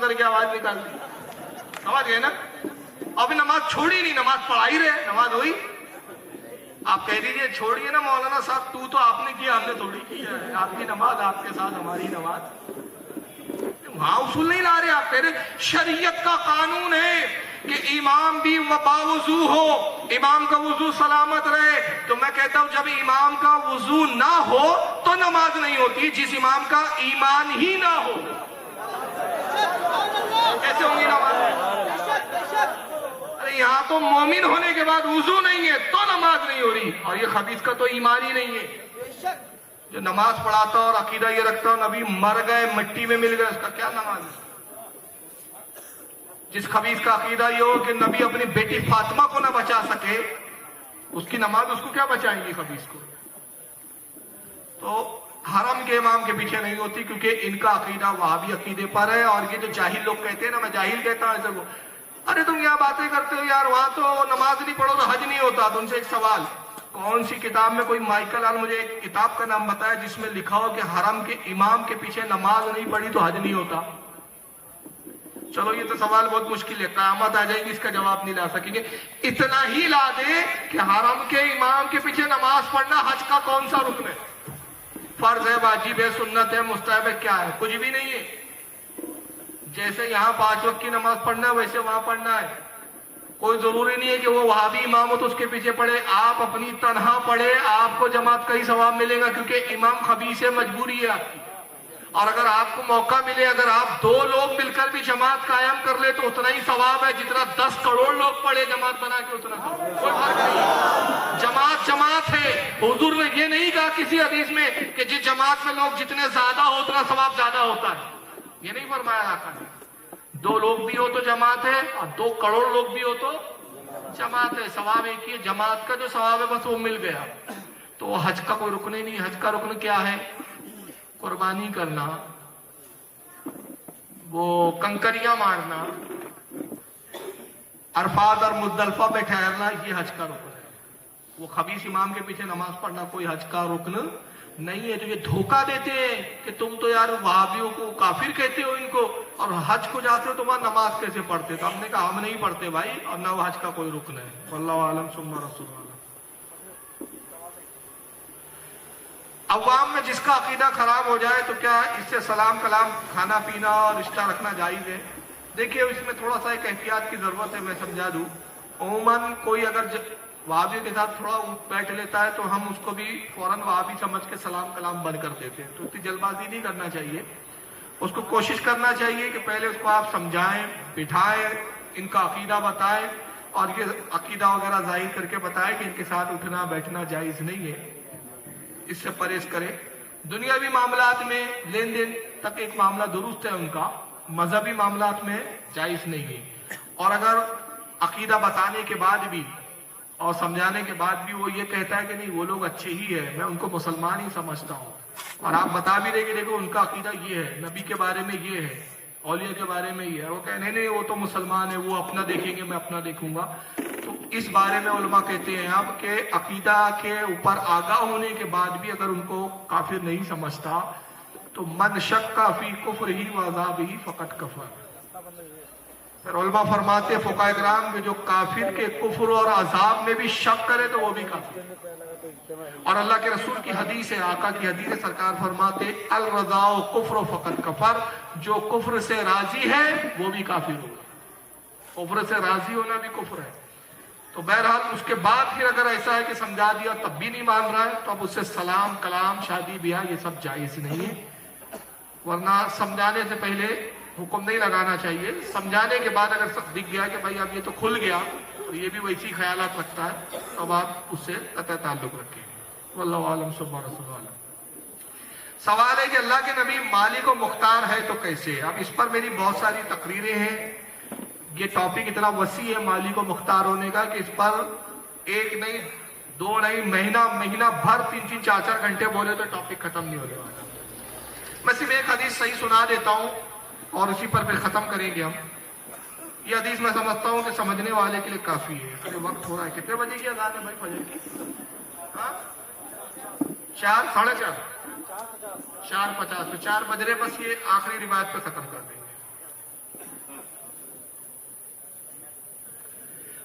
کر کے آواز نکال دی, سمجھ گئے نا. ابھی نماز چھوڑی نہیں, نماز پڑھائی رہے, نماز ہوئی. آپ کہہ دیجئے چھوڑیے نا مولانا صاحب, تو آپ نے کیا, ہم نے تھوڑی کیا ہے, آپ کی نماز آپ کے ساتھ, ہماری نماز. وہاں اصول نہیں لا رہے آپ, کہہ رہے شریعت کا قانون ہے کہ امام بھی باوضو ہو, امام کا وضو سلامت رہے. تو میں کہتا ہوں جب امام کا وضو نہ ہو تو نماز نہیں ہوتی, جس امام کا ایمان ہی نہ ہو کیسے ہوں گی نماز؟ ارے یہاں تو مومن ہونے کے بعد وضو نہیں ہے تو نماز نہیں ہو رہی, اور یہ خبیث کا تو ایمان ہی نہیں ہے. جو نماز پڑھاتا اور عقیدہ یہ رکھتا ہوں نبی مر گئے مٹی میں مل گئے, اس کا کیا نماز ہے؟ جس خبیث کا عقیدہ یہ ہو کہ نبی اپنی بیٹی فاطمہ کو نہ بچا سکے, اس کی نماز اس کو کیا بچائیں گی خبیث کو؟ تو حرم کے امام کے پیچھے نہیں ہوتی, کیونکہ ان کا عقیدہ وہابی عقیدے پر ہے. اور یہ جو جاہل لوگ کہتے ہیں نا, میں جاہل کہتا ہوں ایسے کو, ارے تم یہاں باتیں کرتے ہو یار, وہاں تو نماز نہیں پڑھو تو حج نہیں ہوتا. تو ان سے ایک سوال, کون سی کتاب میں کوئی مائیکل آل مجھے ایک کتاب کا نام بتایا جس میں لکھا ہو کہ حرم کے امام کے پیچھے نماز نہیں پڑھی تو حج نہیں ہوتا؟ چلو یہ تو سوال بہت مشکل ہے, قیامت آ جائے گی اس کا جواب نہیں لا سکیں گے. اتنا ہی لا دے کہ حرم کے امام کے پیچھے نماز پڑھنا حج کا کون سا رکن ہے؟ فرض ہے, واجب ہے, سنت ہے, مستحب ہے, کیا ہے؟ کچھ بھی نہیں ہے. جیسے یہاں 5 وقت کی نماز پڑھنا ہے ویسے وہاں پڑھنا ہے. کوئی ضروری نہیں ہے کہ وہ وہابی امام ہو تو اس کے پیچھے پڑھے, آپ اپنی تنہا پڑھے, آپ کو جماعت کا ہی ثواب ملے گا, کیونکہ امام خبیث ہے, مجبوری ہے آپ کی. اور اگر آپ کو موقع ملے, اگر آپ 2 لوگ مل کر بھی جماعت قائم کر لے تو اتنا ہی ثواب ہے جتنا 10 کروڑ لوگ پڑھے جماعت بنا کے, اتنا کوئی فرق نہیں. جماعت ہے. حضور نے یہ نہیں کہا کسی حدیث میں کہ جس جماعت میں لوگ جتنے زیادہ ہو اتنا ثواب زیادہ ہوتا ہے, یہ نہیں فرمایا آقا نے. 2 لوگ بھی ہو تو جماعت ہے, اور 2 کروڑ لوگ بھی ہو تو جماعت ہے. ثواب ایک ہی ہے, جماعت کا جو ثواب ہے بس وہ مل گیا. تو حج کا کوئی رکن ہی نہیں. حج کا رکن کیا ہے؟ قربانی کرنا, وہ کنکریاں مارنا, عرفات اور مزدلفہ پہ ٹھہرنا, یہ حج کا رکن ہے. وہ خبیث امام کے پیچھے نماز پڑھنا کوئی حج کا رکن نہیں ہے. تو یہ دھوکہ دیتے ہیں کہ تم تو یار وہابیوں کو کافر کہتے ہو ان کو, اور حج کو جاتے ہو تو وہاں نماز کیسے پڑھتے؟ تو ہم نے کہا ہم نہیں پڑھتے بھائی, اور نہ وہ حج کا کوئی رکن ہے. واللہ عالم ثم رسول اللہ. عوام میں جس کا عقیدہ خراب ہو جائے تو کیا اس سے سلام کلام, کھانا پینا اور رشتہ رکھنا جائز ہے؟ دیکھیے اس میں تھوڑا سا ایک احتیاط کی ضرورت ہے, میں سمجھا دوں. عموماً کوئی اگر وہابی کے ساتھ تھوڑا بیٹھ لیتا ہے تو ہم اس کو بھی فوراً وہابی سمجھ کے سلام کلام بند کر دیتے ہیں. تو اتنی جلد بازی نہیں کرنا چاہیے. اس کو کوشش کرنا چاہیے کہ پہلے اس کو آپ سمجھائیں, بٹھائیں, ان کا عقیدہ بتائیں, اور یہ عقیدہ وغیرہ ظاہر کر کے بتائیں کہ ان کے ساتھ اٹھنا بیٹھنا جائز نہیں ہے, اس سے پرہیز کریں. دنیاوی معاملات میں لین دین تک ایک معاملہ درست ہے ان کا, مذہبی معاملات میں جائز نہیں ہے. اور اگر عقیدہ بتانے کے بعد بھی اور سمجھانے کے بعد بھی وہ یہ کہتا ہے کہ نہیں وہ لوگ اچھے ہی ہیں, میں ان کو مسلمان ہی سمجھتا ہوں, اور آپ بتا بھی دیں کہ دیکھو ان کا عقیدہ یہ ہے, نبی کے بارے میں یہ ہے, اولیاء کے بارے میں یہ ہے, وہ کہنے نہیں وہ تو مسلمان ہے, وہ اپنا دیکھیں گے میں اپنا دیکھوں گا. تو اس بارے میں علماء کہتے ہیں اب کہ عقیدہ کے اوپر آگاہ ہونے کے بعد بھی اگر ان کو کافر نہیں سمجھتا تو من شک فی کفرہ و عذابہ فقد کفر. پھر علماء فرماتے فقہاء کرام کہ جو کافر کے کفر اور عذاب میں بھی شک کرے تو وہ بھی کافر. اور اللہ کے رسول کی حدیث ہے, آقا کی حدیث ہے, سرکار فرماتے الرضا کفر فقد کفر, جو کفر سے راضی ہے وہ بھی کافر ہوگا. کفر سے راضی ہونا بھی کفر ہے. تو بہرحال اس کے بعد پھر اگر ایسا ہے کہ سمجھا دیا تب بھی نہیں مان رہا ہے تو اب اس سے سلام کلام شادی بیاہ یہ سب جائز نہیں ہے. ورنہ سمجھانے سے پہلے حکم نہیں لگانا چاہیے. سمجھانے کے بعد اگر سب دکھ گیا کہ بھائی اب یہ تو کھل گیا اور یہ بھی ویسی خیالات رکھتا ہے تو اب آپ اس سے قطع تعلق رکھیں. واللہ عالم ثم رسول اللہ. سوال ہے کہ اللہ کے نبی مالک و مختار ہے تو کیسے؟ اب اس پر میری بہت ساری تقریریں ہیں. یہ ٹاپک اتنا وسیع ہے مالک و مختار ہونے کا کہ اس پر 1 نہیں 2 نہیں مہینہ بھر 3 4 گھنٹے بولے تو ٹاپک ختم نہیں ہونے والا. میں صرف ایک حدیث صحیح سنا دیتا ہوں اور اسی پر پھر ختم کریں گے ہم. یہ حدیث میں سمجھتا ہوں کہ سمجھنے والے کے لیے کافی ہے. ارے وقت ہو رہا ہے. کتنے بجے کی اذان ہے بھائی فجر کی؟ 4 ساڑھے 4 4:50 تو 4 بج رہے. بس یہ آخری روایت پہ ختم کر دیں گے.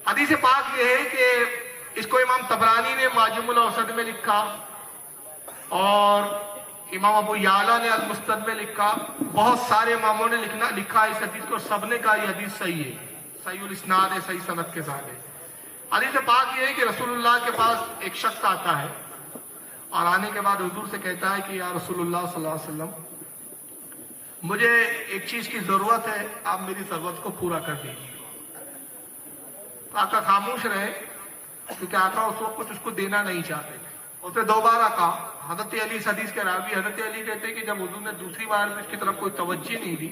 حدیث پاک یہ ہے کہ اس کو امام طبرانی نے معجم الاوسط میں لکھا اور امام ابو یعلا نے المسند میں لکھا. بہت سارے اماموں نے لکھا اس حدیث کو. سب نے کہا یہ حدیث صحیح ہے, صحیح الاسناد ہے, صحیح سند کے ساتھ ہے. حدیث پاک یہ ہے کہ رسول اللہ کے پاس ایک شخص آتا ہے اور آنے کے بعد حضور سے کہتا ہے کہ یا رسول اللہ صلی اللہ علیہ وسلم مجھے ایک چیز کی ضرورت ہے, آپ میری ضرورت کو پورا کر دیجیے. آقا خاموش رہے کیونکہ آقا اس وقت کچھ اس کو دینا نہیں چاہتے. اس نے 2 بار کہا. حضرت علی اس حدیث کے راوی حضرت علی کہتے ہیں کہ جب حضور نے دوسری بار اس کی طرف کوئی توجہ نہیں دی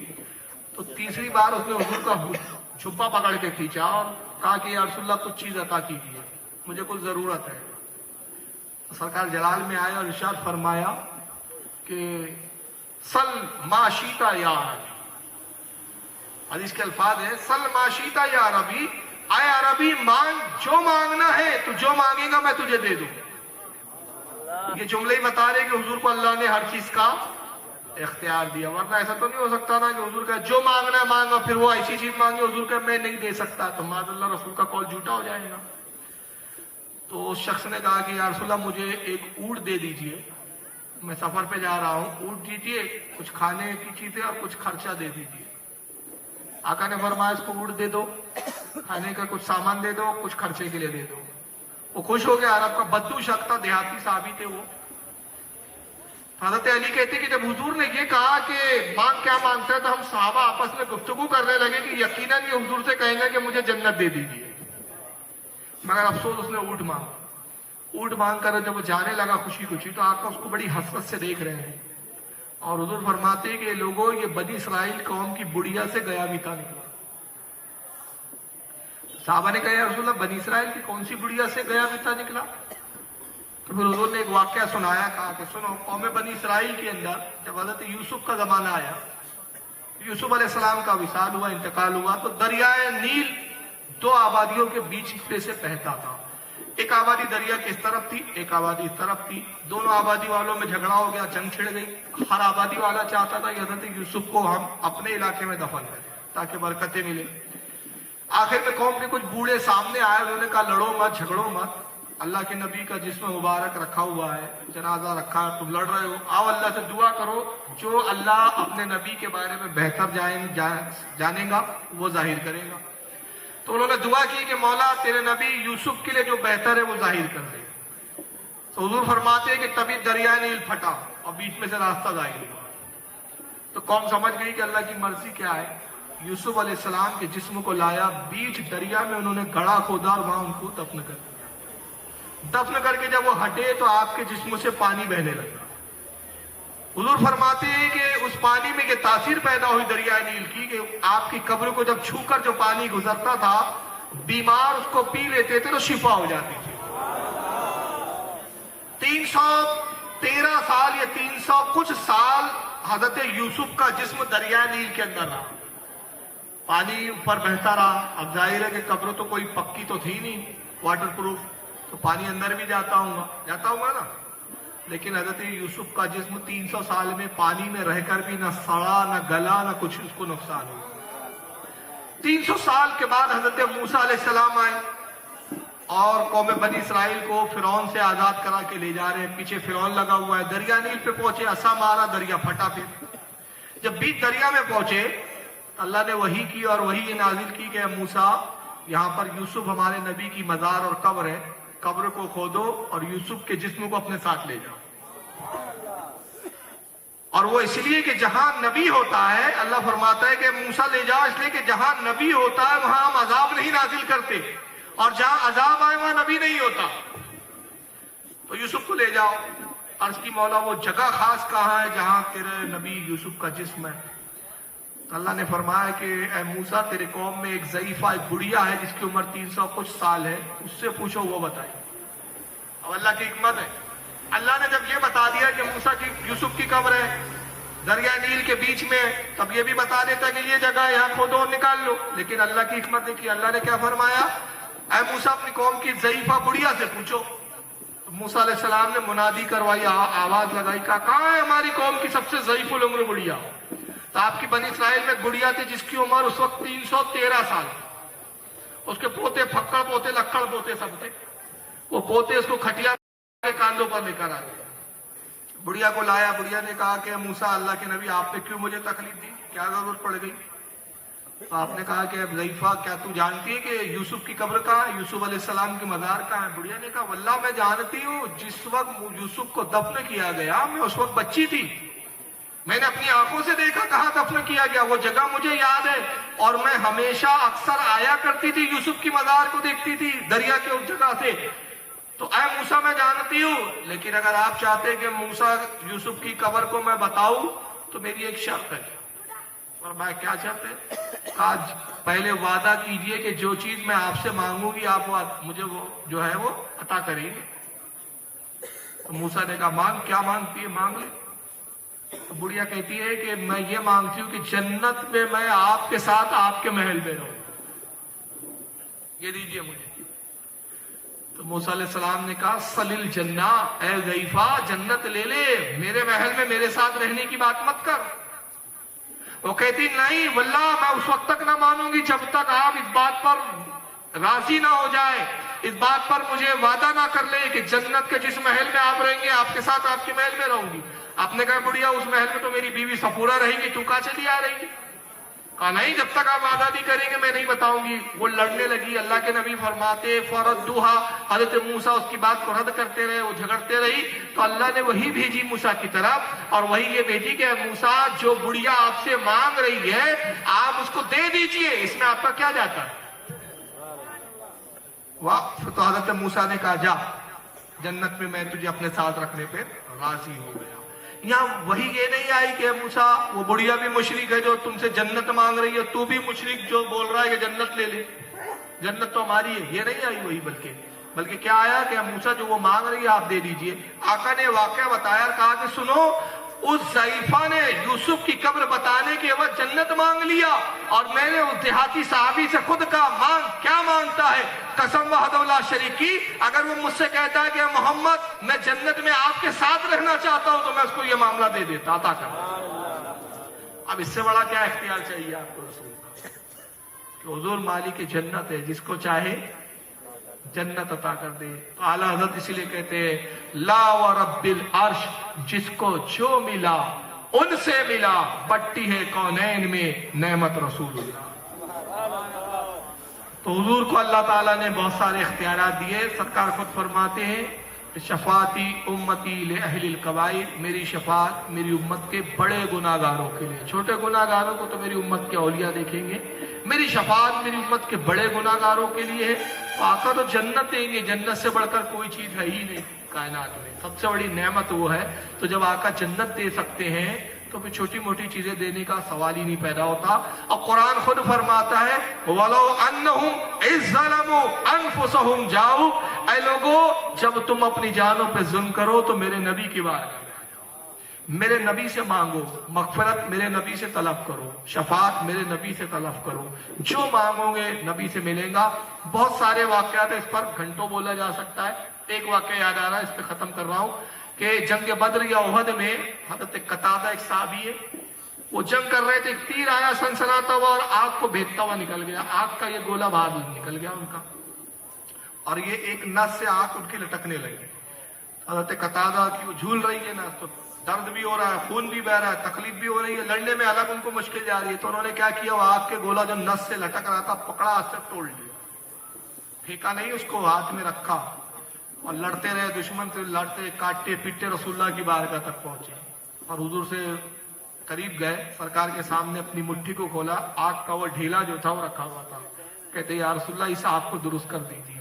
تو تیسری بار اس نے حضور کا جھبا پکڑ کے کھینچا اور کہا کہ یا رسول اللہ کچھ چیز عطا کیجیے, مجھے کچھ ضرورت ہے. سرکار جلال میں آئے اور ارشاد فرمایا کہ سل ما شیتا یا ربی. حدیث کے الفاظ ہیں سل ما شیتا یا ربی, اے عربی مانگ جو مانگنا ہے, تو جو مانگے گا میں تجھے دے دوں. یہ جملے ہی بتا رہے کہ حضور کو اللہ نے ہر چیز کا اختیار دیا. ورنہ ایسا تو نہیں ہو سکتا نا کہ حضور کا جو مانگنا ہے مانگا, پھر وہ ایسی چیز مانگے حضور کا میں نہیں دے سکتا, تو معاذ اللہ رسول کا قول جھوٹا ہو جائے گا. تو اس شخص نے کہا کہ یا رسول اللہ مجھے ایک اونٹ دے دیجئے, میں سفر پہ جا رہا ہوں, اونٹ دیجئے, کچھ کھانے کی چیزیں اور کچھ خرچہ دے دیجئے. آقا نے فرمایا اس کو اونٹ دے دو, کھانے کا کچھ سامان دے دو, کچھ خرچے کے لیے دے دو. وہ خوش ہو گیا. عرب کا بدو شخص تھا, دیہاتی صحابی تھے وہ. حضرت علی کہتے کہ جب حضور نے یہ کہا کہ مانگ کیا مانگتا ہے تو ہم صحابہ آپس میں گفتگو کرنے لگے کہ یقیناً یہ حضور سے کہیں گے کہ مجھے جنت دے دیجیے. مگر افسوس اس نے اونٹ مانگا. اونٹ مانگ کر جب وہ جانے لگا خوشی خوشی تو آقا اس کو بڑی حسرت سے دیکھ رہے ہیں اور حضور فرماتے ہیں کہ لوگوں یہ بنی اسرائیل قوم کی بڑھیا سے گیا بیتا نکلا. صحابہ نے کہا یا رسول اللہ بنی اسرائیل کی کون سی بڑھیا سے گیا بیتا نکلا؟ تو پھر حضور نے ایک واقعہ سنایا, کہا کہ سنو قوم بنی اسرائیل کے اندر جب حضرت یوسف کا زمانہ آیا, یوسف علیہ السلام کا وصال ہوا, انتقال ہوا, تو دریائے نیل 2 آبادیوں کے بیچ سے بہتا تھا. ایک آبادی دریا کی اس طرف تھی, ایک آبادی اس طرف تھی. دونوں آبادی والوں میں جھگڑا ہو گیا, جنگ چھڑ گئی. ہر آبادی والا چاہتا تھا کہ حضرت یوسف کو ہم اپنے علاقے میں دفن کریں تاکہ برکتیں ملیں. آخر میں قوم کے کچھ بوڑھے سامنے آئے, انہوں نے کہا لڑو مت, جھگڑو مت, اللہ کے نبی کا جسم مبارک رکھا ہوا ہے, جنازہ رکھا ہے, تم لڑ رہے ہو, آؤ اللہ سے دعا کرو, جو اللہ اپنے نبی کے بارے میں بہتر جانے گا وہ ظاہر کرے گا. تو انہوں نے دعا کی کہ مولا تیرے نبی یوسف کے لیے جو بہتر ہے وہ ظاہر کر دے. تو حضور فرماتے ہیں کہ تبھی دریائے نیل پھٹا اور بیچ میں سے راستہ ظاہر ہوا. تو قوم سمجھ گئی کہ اللہ کی مرضی کیا ہے. یوسف علیہ السلام کے جسم کو لایا, بیچ دریا میں انہوں نے گڑھا کھودا اور وہاں ان کو دفن کر دیا. دفن کر کے جب وہ ہٹے تو آپ کے جسم سے پانی بہنے لگا. حضور فرماتے ہیں کہ اس پانی میں یہ تاثیر پیدا ہوئی دریائے نیل کی کہ آپ کی قبر کو جب چھو کر جو پانی گزرتا تھا, بیمار اس کو پی لیتے تھے تو شفا ہو جاتی تھی. 313 سال یا 300 کچھ سال حضرت یوسف کا جسم دریائے نیل کے اندر رہا, پانی اوپر بہتا رہا. اب ظاہر ہے کہ قبر تو کوئی پکی تو تھی نہیں, واٹر پروف, تو پانی اندر بھی جاتا ہوگا نا. لیکن حضرت یوسف کا جسم 300 سال میں پانی میں رہ کر بھی نہ سڑا, نہ گلا, نہ کچھ اس کو نقصان ہوا. 300 سال کے بعد حضرت موسیٰ علیہ السلام آئے اور قوم بنی اسرائیل کو فرعون سے آزاد کرا کے لے جا رہے ہیں. پیچھے فرعون لگا ہوا ہے. دریا نیل پہ پہنچے, عصا مارا, دریا پھٹا. پھر جب بیچ دریا میں پہنچے اللہ نے وحی کی اور وحی یہ نازل کی کہ موسیٰ یہاں پر یوسف ہمارے نبی کی مزار اور قبر ہے, قبر کو کھودو اور یوسف کے جسم کو اپنے ساتھ لے جاؤ. اور وہ اس لیے کہ جہاں نبی ہوتا ہے, اللہ فرماتا ہے کہ موسیٰ لے جاؤ, اس لیے کہ جہاں نبی ہوتا ہے وہاں ہم عذاب نہیں نازل کرتے, اور جہاں عذاب آئے وہاں نبی نہیں ہوتا. تو یوسف کو لے جاؤ. عرض کی مولا وہ جگہ خاص کہاں ہے جہاں تیرے نبی یوسف کا جسم ہے؟ تو اللہ نے فرمایا کہ اے موسیٰ تیرے قوم میں ایک ضعیفہ, ایک بڑھیا ہے جس کی عمر 300 کچھ سال ہے, اس سے پوچھو وہ بتائے. اب اللہ کی حکمت ہے, اللہ نے جب یہ بتا دیا کہ موسیٰ کی یوسف کی قبر ہے دریا نیل کے بیچ میں، تب یہ بھی بتا دیتا کہ یہ جگہ یہاں کھودو اور نکال لو، لیکن اللہ کی حکمت دیکھی، اللہ نے کیا فرمایا، اے موسیٰ اپنی قوم کی ضعیفہ بڑھیا سے پوچھو۔ موسیٰ علیہ السلام نے منادی کروائی، آواز لگائی، کہاں ہے ہماری قوم کی سب سے ضعیف العمر بڑھیا؟ تو آپ کی بنی اسرائیل میں ایک بڑھیا تھی جس کی عمر اس وقت 313 سال، اس کے پوتے پھکڑ پوتے لکھڑ پوتے سب تھے، وہ پوتے اس کو کھٹیا کے کاندھوں پر لے کر آ گئے، بڑھیا کو لایا، بڑھیا نے کہا کہ موسیٰ اللہ کے نبی آپ نے کیوں مجھے تکلیف دی، کیا ضرورت پڑ گئی؟ تو آپ نے کہا کہ ضعیفہ کیا تو جانتی ہے کہ یوسف کی قبر کہاں ہے، یوسف علیہ السلام کی مزار کہاں ہے؟ بڑھیا نے کہا واللہ میں جانتی ہوں، جس وقت یوسف کو دفن کیا گیا میں اس وقت بچی تھی، میں نے اپنی آنکھوں سے دیکھا کہاں دفن کیا گیا، وہ جگہ مجھے یاد ہے، اور میں ہمیشہ اکثر آیا کرتی تھی، یوسف کی مزار کو دیکھتی تھی دریا کے اس جگہ سے۔ تو اے موسیٰ میں جانتی ہوں، لیکن اگر آپ چاہتے ہیں کہ موسیٰ یوسف کی قبر کو میں بتاؤں تو میری ایک شرط ہے۔ اور میں کیا شرط ہے؟ آج پہلے وعدہ کیجئے کہ جو چیز میں آپ سے مانگوں گی آپ مجھے وہ جو ہے وہ عطا کریں گے۔ تو موسیٰ نے کہا مانگ، کیا مانگتی ہے؟ مانگ لے۔ تو بڑھیا کہتی ہے کہ میں یہ مانگتی ہوں کہ جنت میں میں آپ کے ساتھ آپ کے محل میں رہوں، یہ دیجئے مجھے۔ تو موسیٰ علیہ السلام نے کہا سلیل جنہ، اے ضعیفہ جنت لے لے، میرے محل میں میرے ساتھ رہنے کی بات مت کر۔ وہ کہتی نہیں واللہ میں اس وقت تک نہ مانوں گی جب تک آپ اس بات پر راضی نہ ہو جائے، اس بات پر مجھے وعدہ نہ کر لے کہ جنت کے جس محل میں آپ رہیں گے آپ کے ساتھ آپ کے محل میں رہوں گی۔ آپ نے کہا بڑھیا اس محل میں تو میری بیوی صفورہ رہے گی، تو کہاں چلی آ رہی گی؟ کہا نہیں جب تک آپ وعدہ نہیں کریں گے میں نہیں بتاؤں گی۔ وہ لڑنے لگی، اللہ کے نبی فرماتے فردوہا، حضرت موسیٰ اس کی بات کو رد کرتے رہے، وہ جھگڑتے رہی، تو اللہ نے وہی بھیجی موسیٰ کی طرف، اور وہی یہ بھیجی کہ موسیٰ جو بڑھیا آپ سے مانگ رہی ہے آپ اس کو دے دیجئے، اس میں آپ کا کیا جاتا ہے؟ واہ! تو حضرت موسیٰ نے کہا جا، جنت میں میں تجھے اپنے ساتھ رکھنے پہ راضی ہو گیا۔ یہاں وہی یہ نہیں آئی کہ موسیٰ وہ بڑھیا بھی مشرک ہے جو تم سے جنت مانگ رہی ہے، تو بھی مشرک جو بول رہا ہے کہ جنت لے لے، جنت تو ہماری ہے، یہ نہیں آئی وہی، بلکہ کیا آیا کہ موسیٰ جو وہ مانگ رہی ہے آپ دے دیجئے۔ آقا نے واقعہ بتایا، کہا کہ سنو اس ضعیفہ نے یوسف کی قبر بتانے کے بعد جنت مانگ لیا، اور میں نے اس دیہاتی صحابی سے خود کہا مانگ، کیا مانگتا ہے؟ قسم وحدہ لا شریک کی، اگر وہ مجھ سے کہتا ہے کہ محمد میں جنت میں آپ کے ساتھ رہنا چاہتا ہوں تو میں اس کو یہ معاملہ دے دیتا، عطا کرتا۔ اب اس سے بڑا کیا اختیار چاہیے آپ کو رسول کا، کہ حضور مالک جنت ہے، جس کو چاہے جنت عطا کر دے۔ تو اعلیٰ حضرت اسی لیے کہتے ہیں لا ورب العرش، جس کو جو ملا ان سے ملا، بٹی ہے کونین میں نعمت رسول اللہ۔ تو حضور کو اللہ تعالیٰ نے بہت سارے اختیارات دیے، سرکار خود فرماتے ہیں شفاعتی امتی لأہل الکبائر، میری شفاعت میری امت کے بڑے گناہ گاروں کے لیے، چھوٹے گناہ گاروں کو تو میری امت کے اولیاء دیکھیں گے، میری شفاعت میری امت کے بڑے گناہ گاروں کے لیے ہے۔ تو آقا تو جنت دیں گے، جنت سے بڑھ کر کوئی چیز ہے ہی نہیں کائنات میں، سب سے بڑی نعمت وہ ہے۔ تو جب آقا جنت دے سکتے ہیں تو پھر چھوٹی موٹی چیزیں دینے کا سوال ہی نہیں پیدا ہوتا۔ اور قرآن خود فرماتا ہے وَلَوْ أَنَّهُمْ إِذْ ظَلَمُوا أَنفُسَهُمْ جَاءُوا، اے لوگو جب تم اپنی جانوں پہ ظلم کرو تو میرے نبی کی بارگاہ میں میرے نبی سے مانگو، مغفرت میرے نبی سے طلب کرو، شفاعت میرے نبی سے طلب کرو، جو مانگو گے نبی سے ملیں گا۔ بہت سارے واقعات اس پر گھنٹوں بولا جا سکتا ہے، ایک واقعہ یاد آ رہا ہے، اس پہ ختم کر رہا ہوں کہ جنگ بدر یا احد میں حضرت قتادہ ایک صحابی ہے، وہ جنگ کر رہے تھے، ایک تیر آیا سنسناتا ہوا اور آگ کو بھیجتا ہوا نکل گیا، آگ کا یہ گولہ باہر نکل گیا ان کا، اور یہ ایک نس سے آگ ان کی لٹکنے لگی۔ حضرت قتادہ کی وہ جھول رہی ہے نس، تو درد بھی ہو رہا ہے، خون بھی بہ رہا ہے، تکلیف بھی ہو رہی ہے، لڑنے میں الگ ان کو مشکل جا رہی ہے۔ تو انہوں نے کیا کیا، وہ آگ کے گولہ جو نس سے لٹک رہا تھا پکڑا، ہاتھ سے توڑ لیا، پھینکا نہیں، اس کو ہاتھ میں رکھا اور لڑتے رہے، دشمن سے لڑتے کاٹتے پیٹتے رسول اللہ کی بارگاہ تک پہنچے، اور حضور سے قریب گئے، سرکار کے سامنے اپنی مٹھی کو کھولا، آگ کا وہ ڈھیلا جو تھا وہ رکھا ہوا تھا، کہتے یا رسول اللہ اس آگ کو درست کر دیجیے۔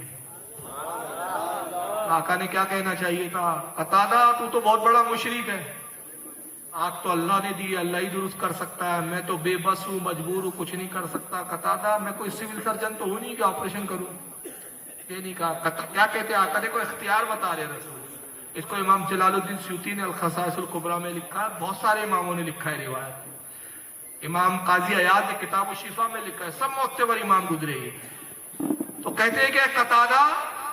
آقا نے کیا کہنا چاہیے تھا، قتادہ تو بہت بڑا مشرک ہے، آگ تو اللہ نے دی، اللہ ہی درست کر سکتا ہے، میں تو بے بس ہوں، مجبور ہوں، کچھ نہیں کر سکتا۔ قتادہ میں کوئی سول سرجن تو ہوں نہیں کہ آپریشن کروں، یہ نہیں کہا۔ کیا کہتے آقا نے کوئی اختیار بتا رہے رسول، اس کو امام جلال الدین سیوطی نے الخصائص الکبریٰ میں لکھا ہے، بہت سارے اماموں نے لکھا ہے روایت، امام قاضی عیاض نے کتاب الشفا میں لکھا ہے، سب معتبر امام گزرے ہیں۔ تو کہتے ہیں کہ قتادہ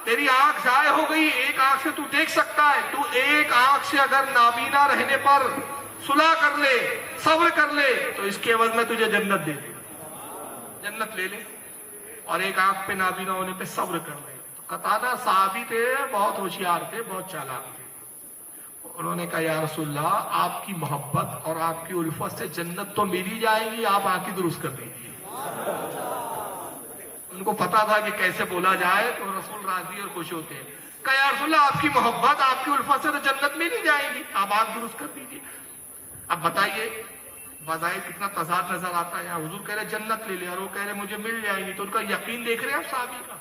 تیری آنکھ ضائع ہو گئی، ایک آنکھ سے تو دیکھ سکتا ہے، تو ایک آنکھ سے اگر نابینا رہنے پر صلح کر لے، صبر کر لے، تو اس کے عوض میں تجھے جنت دے دے، جنت لے لے، اور ایک آنکھ پہ نابینا ہونے پہ صبر کر لے۔ تو قتادہ صحابی تھے، بہت ہوشیار تھے، بہت چالاک تھے۔ انہوں نے کہا یا رسول اللہ آپ کی محبت اور آپ کی الفت سے جنت تو مل ہی جائے گی، آپ آنکھیں درست کر دیجیے۔ ان کو پتا تھا کہ کیسے بولا جائے، تو رسول راضی اور خوش ہوتے ہیں۔ کہا یا رسول اللہ آپ کی محبت آپ کی الفت سے تو جنت مل ہی جائے گی، آپ آنکھ درست کر دیجیے۔ اب بتائیے بظاہر کتنا تضاد نظر آتا ہے، یا حضور کہہ رہے جنت لے لے اور وہ کہہ رہے مجھے مل جائے گی، تو ان کا یقین دیکھ رہے ہیں آپ صحابی کا،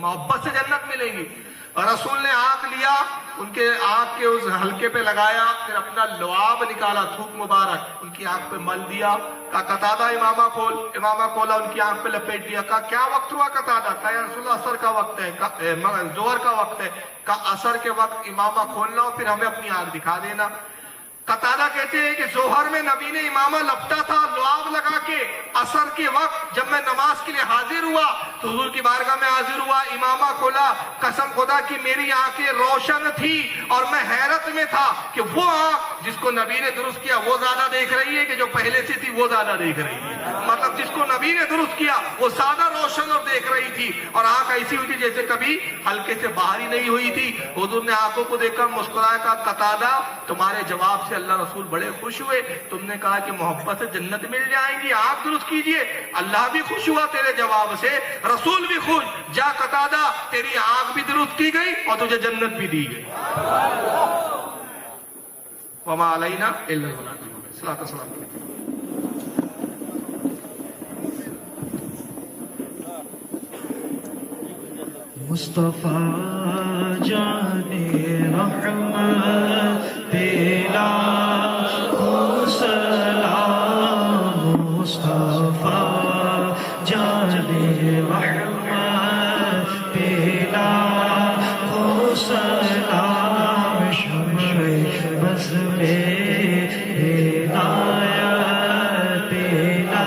محبت سے جنت ملے گی۔ اور رسول نے آنکھ لیا، ان کے آنکھ کے اس حلقے پہ لگایا، پھر اپنا لعاب نکالا، تھوک مبارک ان کی آنکھ پہ مل دیا، کہا قتادہ امامہ کھول، امامہ کھولا، ان کی آنکھ پہ لپیٹ دیا، کہا کیا وقت ہوا قتادہ؟ کہا یا رسول اللہ عصر کا وقت ہے، ظہر کا وقت ہے، کہا عصر کے وقت امامہ کھولنا اور پھر ہمیں اپنی آنکھ دکھا دینا۔ قتادہ کہتے ہیں کہ ظہر میں نبی نے امامہ لپٹا تھا لعاب لگا کے، عصر کے وقت جب میں نماز کے لیے حاضر ہوا تو حضور کی بارگاہ میں حاضر ہوا، امامہ کھولا، قسم خدا کی میری آنکھیں روشن تھی اور میں حیرت میں تھا کہ وہ آنکھ جس کو نبی نے درست کیا وہ زیادہ دیکھ رہی ہے کہ جو پہلے سے تھی وہ زیادہ دیکھ رہی ہے، مطلب جس کو نبی نے درست کیا وہ زیادہ روشن اور دیکھ رہی تھی، اور آنکھ ایسی ہوئی تھی جیسے کبھی ہلکے سے باہر ہی نہیں ہوئی تھی۔ حضور نے آنکھوں کو دیکھ کر مسکرایا، کہا قتادہ تمہارے جواب سے اللہ رسول بڑے خوش ہوئے، تم نے کہا کہ محبت سے جنت مل جائیں گی، آنکھ درست کیجئے، اللہ بھی خوش ہوا تیرے جواب سے، رسول بھی خوش، جا قتادہ تیری آنکھ بھی درست کی گئی اور تجھے جنت بھی دی گئی۔ وما علینا الا البلاغ۔ صلاۃ والسلام۔ مصطفیٰ جان رحمت پیلا کو سلام، مصطفیٰ جان رحمت پیلا کو سلام، شمع بز میں ہدایت پیلا،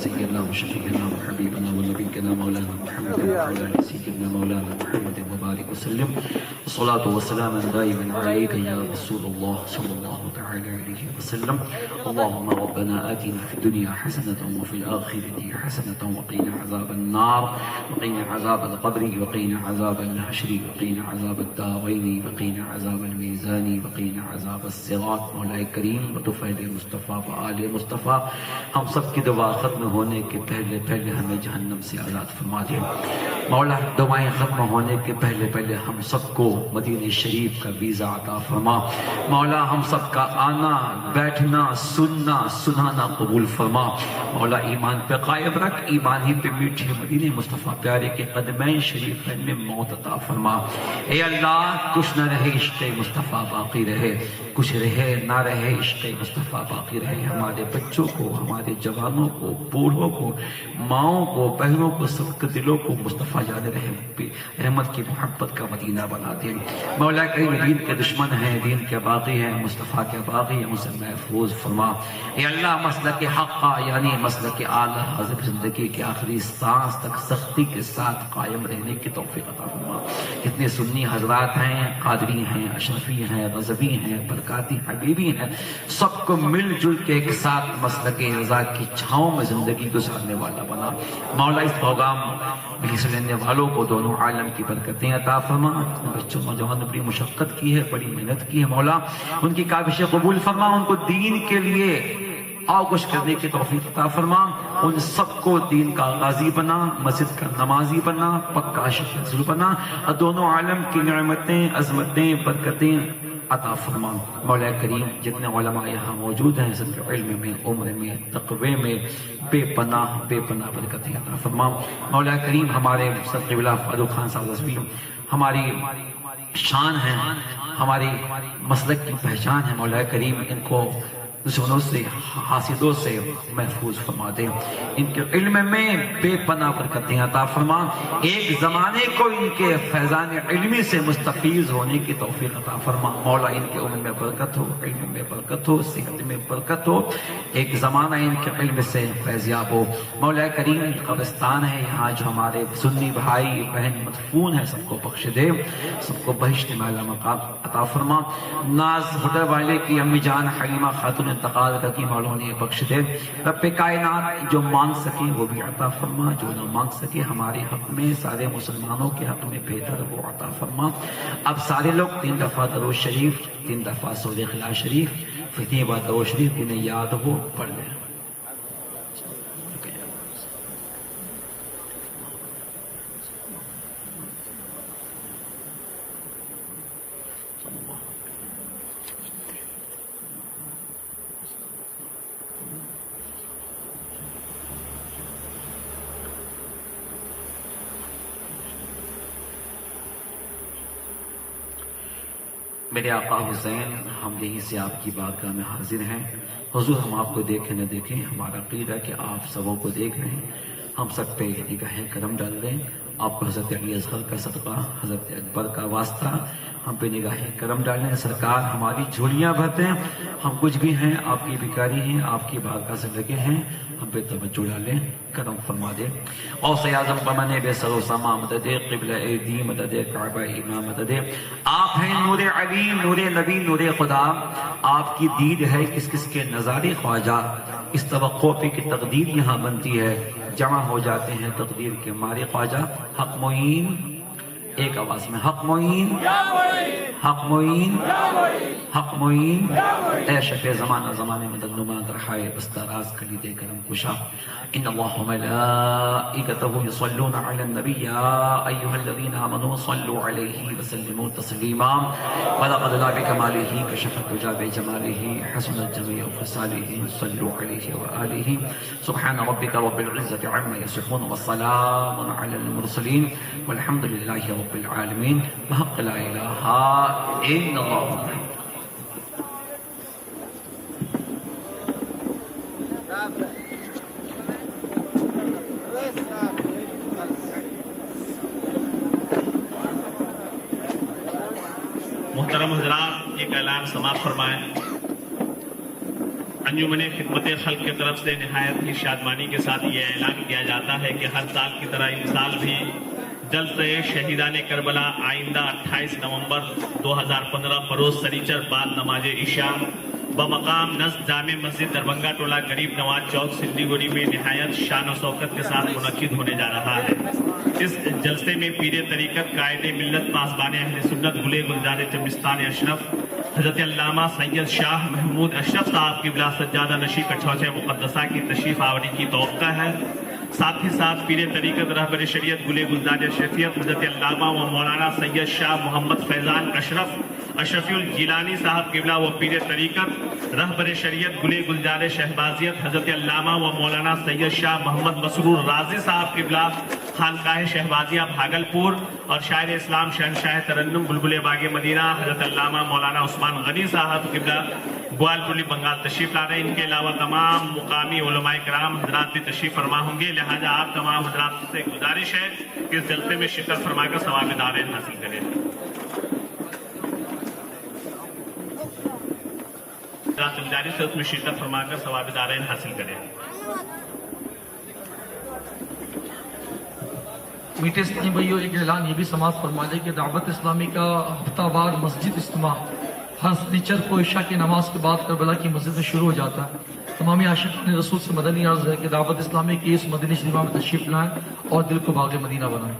سيدنا وشفيعنا وحبيبنا ونبينا مولانا محمد وعلى آل سيدنا مولانا محمد وبارك وسلم. الصلاة والسلام دائما عليك يا رسول الله صلى الله تعالى عليه وسلم. اللهم ربنا آتنا في الدنيا حسنة وفي الآخرة حسنة وقنا عذاب النار وقنا عذاب القبر وقنا عذاب الحشر وقنا عذاب الدارين وقنا عذاب الميزان وقنا عذاب الصراط. مولا کریم بطفیل مصطفیٰ و آل مصطفیٰ ہم سب کی دعا ختم ہونے کے پہلے ہمیں جہنم سے آزاد فرما دے. مولا دعائیں ختم ہونے کے پہلے ہم سب کو مدینہ شریف کا ویزا عطا فرما. مولا ہم سب کا آنا بیٹھنا سننا سنانا قبول فرما. مولا ایمان پہ قائم رکھ، ایمان ہی پہ میٹھے مدینہ مصطفیٰ پیارے کے قدمین شریف میں موت عطا فرما. اے اللہ کچھ نہ رہے عشق مصطفیٰ باقی رہے، کچھ رہے نہ رہے عشق مصطفیٰ باقی رہے. ہمارے بچوں کو، ہمارے جوانوں کو، بوڑھوں کو، ماؤں کو، بہنوں کو، سب کے دلوں کو مصطفیٰ جان رحمت کی محبت کا مدینہ بنا دیں. مولا کریم دین کے دشمن ہیں، دین کے باغی ہیں، مصطفیٰ کے باغی ہیں، اسے محفوظ فرما. اے اللہ مسلک حق یعنی مسلک اعلیٰ حضرت زندگی کے آخری سانس تک سختی کے ساتھ قائم رہنے کی توفیق عطا فرما. جتنے سنی حضرات ہیں، قادری ہیں، اشرفی ہیں، رضوی ہیں، برکاتی حبیبی ہیں، سب کو مل جل کے ایک ساتھ مسلک رضا کی چھاؤں میں زندگی گزارنے والا بنا. مولا اس پروگرام میں حصہ لینے والوں کو دونوں عالم کی برکتیں عطا فرما. بچوں نوجوان نے بڑی مشقت کی ہے، بڑی محنت کی ہے. مولا ان کی کاوش قبول فرما، ان کو دین کے لیے آغوش کرنے کی توفیق عطا فرما. ان سب کو دین کا غازی بنا، مسجد کا نمازی بنا، پکا عاشق رسول بنا. اور دونوں عالم کی نعمتیں، عظمتیں، برکتیں عطا فرما. مولا کریم جتنے علماء یہاں موجود ہیں سب کے علم میں، عمر میں، تقوی میں بے پناہ برکتیں عطا فرما. مولا کریم ہمارے صدر قبلہ فاروق خان صاحب رضوی ہماری شان ہیں، ہماری مسلک کی پہچان ہے. مولا کریم ان کو دشمنوں سے، حاسدوں سے محفوظ فرما دے. ان کے علم میں بے پناہ برکتیں عطا فرما. ایک زمانے کو ان کے فیضان علمی سے مستفیض ہونے کی توفیق عطا فرما. مولا ان کے عمر میں برکت ہو، علم میں برکت ہو، صحت میں برکت ہو. ایک زمانہ ان کے علم سے فیضیاب ہو. مولا کریم قبرستان ہے یہاں جو ہمارے سنی بھائی بہن مدفون ہیں، سب کو بخش دے، سب کو بہشت میں اعلیٰ مقام عطا فرما. ناز ہوٹل والے کی امی جان حلیمہ خاتون انتقال کر کی مولا نے بخش دے. رب کائنات جو مانگ سکے وہ بھی عطا فرما، جو نہ مانگ سکے ہمارے حق میں، سارے مسلمانوں کے حق میں بہتر وہ عطا فرما. اب سارے لوگ 3 دفعہ درود شریف، 3 دفعہ سورۃ اخلاص شریف، پھر 3 بار درود شریف جنہیں یاد ہو پڑھ لیں. میرے آقا حسین ہم یہیں سے آپ کی بارگاہ میں حاضر ہیں. حضور ہم آپ کو دیکھیں نہ دیکھیں، ہمارا عقیدہ ہے کہ آپ سبوں کو دیکھ رہے ہیں. ہم سب پہ نگاہ کرم ڈال دیں. آپ کو حضرت علی اصغر کا صدقہ، حضرت اکبر کا واسطہ ہم پہ نگاہ کرم ڈالیں. سرکار ہماری جھولیاں بھرتے ہیں، ہم کچھ بھی ہیں آپ کی بھکاری ہیں، آپ کی بارگاہ سے لگے ہیں. ہم پہ توجہ ڈالیں، کرم فرما دے. غوث اعظم بمن بے سر و سما مدد، قبلہ ایدی مدد، کعبہ امام مدد. آپ ہیں نور علی، نور نبی، نور خدا. آپ کی دید ہے کس کس کے نظارے خواجہ. اس توقع پہ کہ تقدیر یہاں بنتی ہے، جمع ہو جاتے ہیں تقدیر کے مارے خواجہ. حق معین، ایک آواز میں حق معین، حق معین، حق معین. اے شفیع زمانہ زمانے مدد نما درحائے بستراز کلی دے کرم کشا. ان اللہ ملائکتہ یصلون علی النبی یا ایہا الذین آمنوا صلوا علیہ وسلموا تسلیما. ولقد لا بکمالہ کشف الدجى بجمالہ حسنت جمیع خصالہ. صلوا علیہ وآلہ. سبحان ربک رب العزة عما یصفون والسلام علی المرسلین والحمد للہ رب العالمین. بحق لا الہ الا اللہ. محترم حضرات ایک اعلان سماعت فرمائیں. انجمن خدمت خلق کی طرف سے نہایت ہی شادمانی کے ساتھ یہ اعلان کیا جاتا ہے کہ ہر سال کی طرح اس سال بھی جلسہ شہیدان کربلا آئندہ 28 نومبر 2015 بروز سنیچر بعد نماز عشاء بمقام نزد جامع مسجد دربھنگہ ٹولہ غریب نواز چوک سلیگوڑی میں نہایت شان و شوکت کے ساتھ منعقد ہونے جا رہا ہے۔ اس جلسے میں پیر طریقت قائد ملت پاسبان اہل سنت گلے گلزار چمستان اشرف حضرت علامہ سید شاہ محمود اشرف صاحب قبلہ سجادہ نشی کچھوچے مقدسہ کی تشریف آوری کی توقع ہے۔ ساتھ ہی ساتھ پیر طریقت رہبر شریعت گلے گلزار شریعت حضرت علامہ و مولانا سید شاہ محمد فیضان اشرفی الجیلانی صاحب قبلہ و پیر طریقت رہبر شریعت گلے گلزار شہبازیت حضرت علامہ و مولانا سید شاہ محمد مسرور رازی صاحب قبلہ خانقاہ شہبازیہ بھاگلپور اور شاعر اسلام شہنشاہ ترنم بلبل باغ مدینہ حضرت علامہ مولانا عثمان غنی صاحب قبلہ گوالپولی بنگال تشریف لا رہے ہیں۔ ان کے علاوہ تمام مقامی علماء کرام حضرات بھی تشریف فرما ہوں گے، لہذا آپ تمام حضرات سے گزارش ہے کہ اس جلسے میں شرکت فرما کر ثواب دارین حاصل کریں۔ حضرات سے گزارش ہے اس میں شرکت فرما کر ثواب دارین حاصل کریں۔ میٹھے اسلامی بھائیو، ایک اعلان یہ بھی سماعت فرما دے کہ دعوت اسلامی کا ہفتہ وار مسجد اجتماع ہر سنیچر کو عشاء کی نماز کے بعد کربلا کی مسجد میں شروع ہو جاتا ہے۔ تمامی عاشقان رسول سے مدنی عرض ہے کہ دعوت اسلامی کی اس مدنی شریفہ میں تشریف لائیں اور دل کو باغ مدینہ بنائیں۔